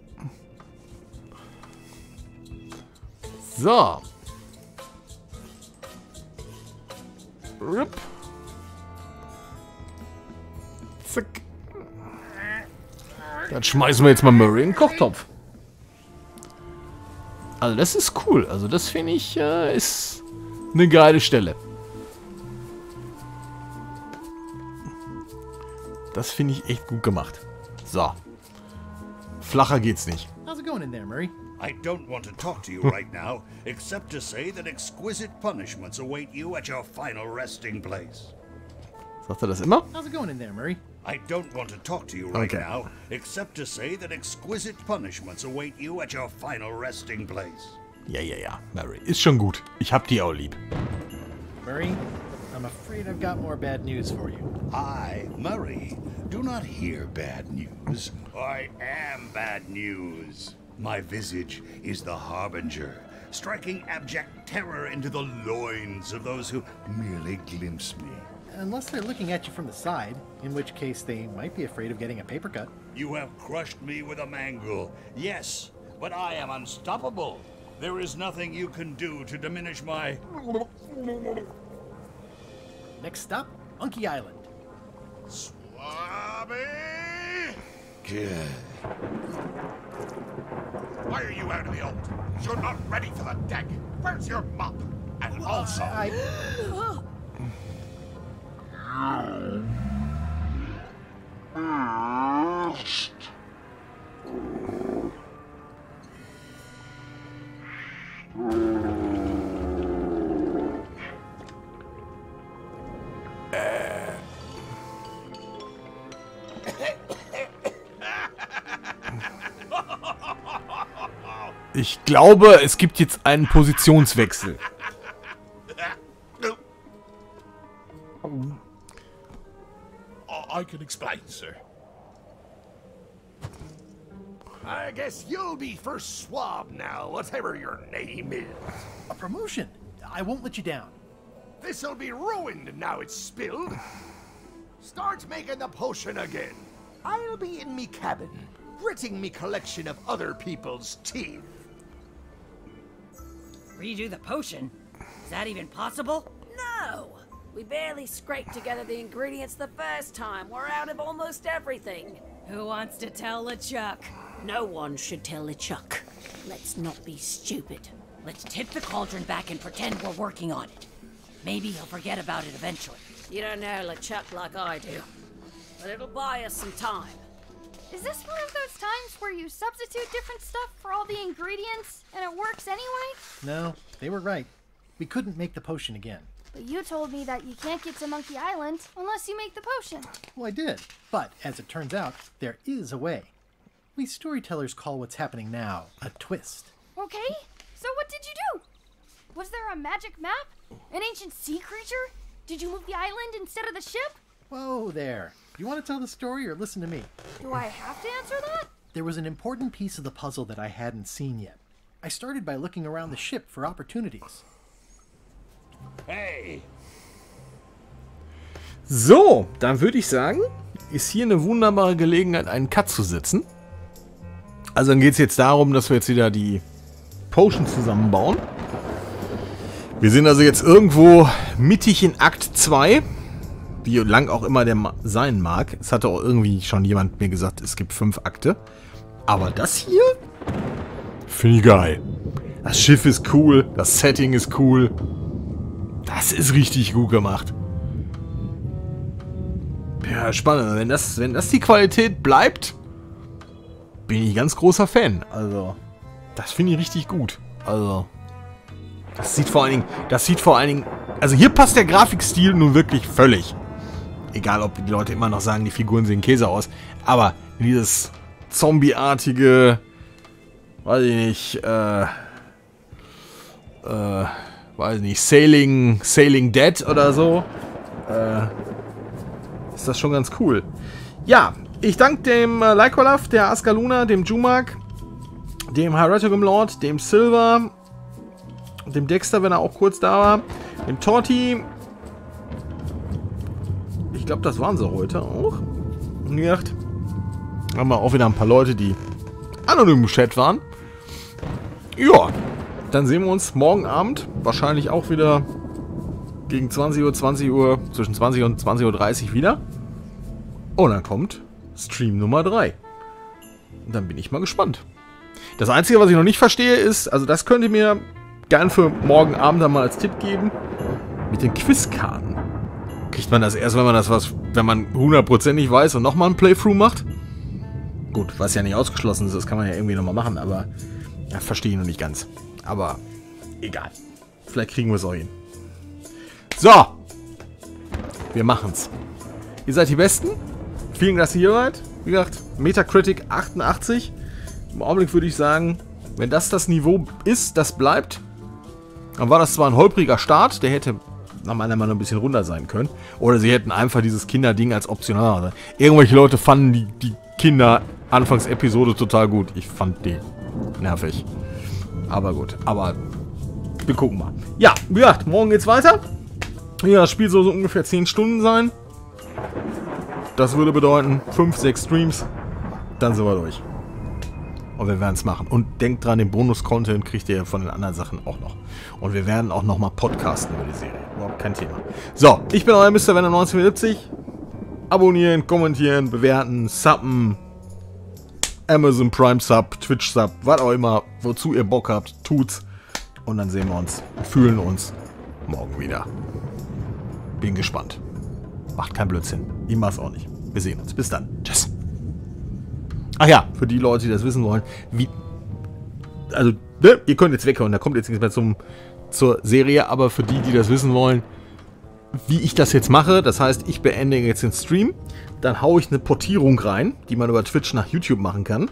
So. Rip. Zack. Dann schmeißen wir jetzt mal Murray in den Kochtopf. Also das ist cool. Also das finde ich ist eine geile Stelle. Das finde ich echt gut gemacht. So. Flacher geht's nicht. How's it going in there, Murray? I don't want to talk to you right now, except to say that exquisite punishments await you at your final resting place. Sagt er das immer? How's it going in there, Murray? I don't want to talk to you right now, except to say that exquisite punishments await you at your final resting place. Ja, Murray. Ist schon gut. Ich hab die auch lieb. Murray, I'm afraid I've got more bad news for you. I, Murray, do not hear bad news. I am bad news. My visage is the harbinger, striking abject terror into the loins of those who merely glimpse me. Unless they're looking at you from the side, in which case they might be afraid of getting a paper cut. You have crushed me with a mangle. Yes, but I am unstoppable. There is nothing you can do to diminish my... Next stop, Monkey Island. Swabby! Good. Why are you out of the old? You're not ready for the deck. Where's your mop? And also... Ich glaube, es gibt jetzt einen Positionswechsel. I can explain, sir. I guess you'll be first swab now, whatever your name is. A promotion. I won't let you down. This'll be ruined now it's spilled. Start making the potion again. I'll be in me cabin, gritting me collection of other people's teeth. Redo the potion? Is that even possible? No! We barely scraped together the ingredients the first time. We're out of almost everything. Who wants to tell LeChuck? No one should tell LeChuck. Let's not be stupid. Let's tip the cauldron back and pretend we're working on it. Maybe he'll forget about it eventually. You don't know LeChuck like I do. But it'll buy us some time. Is this one of those times where you substitute different stuff for all the ingredients and it works anyway? No, they were right. We couldn't make the potion again. But you told me that you can't get to Monkey Island unless you make the potion. Well, I did. But, as it turns out, there is a way. We storytellers call what's happening now a twist. Okay, so what did you do? Was there a magic map? An ancient sea creature? Did you move the island instead of the ship? Whoa there. You want to tell the story or listen to me? Do I have to answer that? There was an important piece of the puzzle that I hadn't seen yet. I started by looking around the ship for opportunities. Hey! So, dann würde ich sagen, ist hier eine wunderbare Gelegenheit, einen Cut zu setzen. Also dann geht es jetzt darum, dass wir jetzt wieder die Potions zusammenbauen. Wir sind also jetzt irgendwo mittig in Akt 2. Wie lang auch immer der sein mag. Es hatte auch irgendwie schon jemand mir gesagt, es gibt 5 Akte. Aber das hier finde ich geil. Das Schiff ist cool, das Setting ist cool. Das ist richtig gut gemacht. Ja, spannend. Wenn das die Qualität bleibt, bin ich ganz großer Fan. Also, das finde ich richtig gut. Also, das sieht vor allen Dingen, also hier passt der Grafikstil nun wirklich völlig. Egal, ob die Leute immer noch sagen, die Figuren sehen Käse aus. Aber dieses Zombie-artige, weiß ich nicht, weiß nicht, Sailing Dead oder so, ist das schon ganz cool. Ja, ich danke dem Lykolaf, der Askaluna, dem Jumak, dem Hierotigum Lord, dem Silver, dem Dexter, wenn er auch kurz da war, dem Torti. Ich glaube, das waren sie heute auch. Und wie gesagt, haben wir auch wieder ein paar Leute, die anonym im Chat waren. Ja, dann sehen wir uns morgen Abend. Wahrscheinlich auch wieder gegen 20 Uhr, zwischen 20 und 20:30 Uhr wieder. Und dann kommt Stream Nummer 3. Und dann bin ich mal gespannt. Das Einzige, was ich noch nicht verstehe, ist, also das könnt ihr mir gern für morgen Abend dann mal als Tipp geben, mit den Quizkarten. Kriegt man das erst, wenn man 100%ig weiß und nochmal ein Playthrough macht? Gut, was ja nicht ausgeschlossen ist, das kann man ja irgendwie nochmal machen, aber ja, verstehe ich noch nicht ganz. Aber egal. Vielleicht kriegen wir es auch hin. So. Wir machen's. Ihr seid die Besten. Vielen Dank, dass ihr hier seid. Wie gesagt, Metacritic 88. Im Augenblick würde ich sagen, wenn das Niveau ist, das bleibt, dann war das zwar ein holpriger Start, der hätte nach meiner Meinung ein bisschen runter sein können. Oder sie hätten einfach dieses Kinderding als optional. Irgendwelche Leute fanden die Kinder-Anfangsepisode total gut. Ich fand die nervig. Aber gut. Aber wir gucken mal. Ja, wie gesagt, morgen geht's weiter. Ja, das Spiel soll so ungefähr 10 Stunden sein. Das würde bedeuten 5, 6 Streams. Dann sind wir durch. Und wir werden es machen. Und denkt dran, den Bonus-Content kriegt ihr von den anderen Sachen auch noch. Und wir werden auch nochmal podcasten über die Serie. Überhaupt kein Thema. So, ich bin euer Mr. Venner 1970. Abonnieren, kommentieren, bewerten, subben. Amazon Prime Sub, Twitch Sub, was auch immer, wozu ihr Bock habt, tut's. Und dann sehen wir uns, fühlen uns morgen wieder. Bin gespannt. Macht keinen Blödsinn. Ich mach's auch nicht. Wir sehen uns. Bis dann. Tschüss. Ach ja, für die Leute, die das wissen wollen, wie... Also, ne, ihr könnt jetzt weghören, da kommt jetzt nichts mehr zur Serie, aber für die das wissen wollen, wie ich das jetzt mache, das heißt, ich beende jetzt den Stream, dann haue ich eine Portierung rein, die man über Twitch nach YouTube machen kann,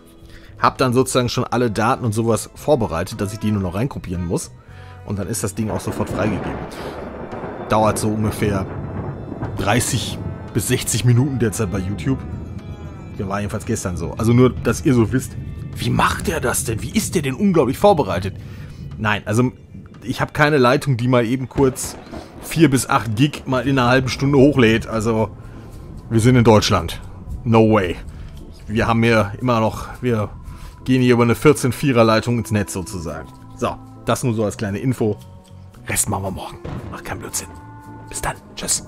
hab dann sozusagen schon alle Daten und sowas vorbereitet, dass ich die nur noch reinkopieren muss und dann ist das Ding auch sofort freigegeben. Dauert so ungefähr 30 bis 60 Minuten derzeit bei YouTube. Ja, war jedenfalls gestern so. Also nur, dass ihr so wisst, wie macht der das denn? Wie ist der denn unglaublich vorbereitet? Nein, also ich habe keine Leitung, die mal eben kurz 4 bis 8 Gig mal in einer halben Stunde hochlädt. Also wir sind in Deutschland. No way. Wir haben hier immer noch, wir gehen hier über eine 14-4er Leitung ins Netz sozusagen. So, das nur so als kleine Info. Rest machen wir morgen. Macht keinen Blödsinn. Bis dann. Tschüss.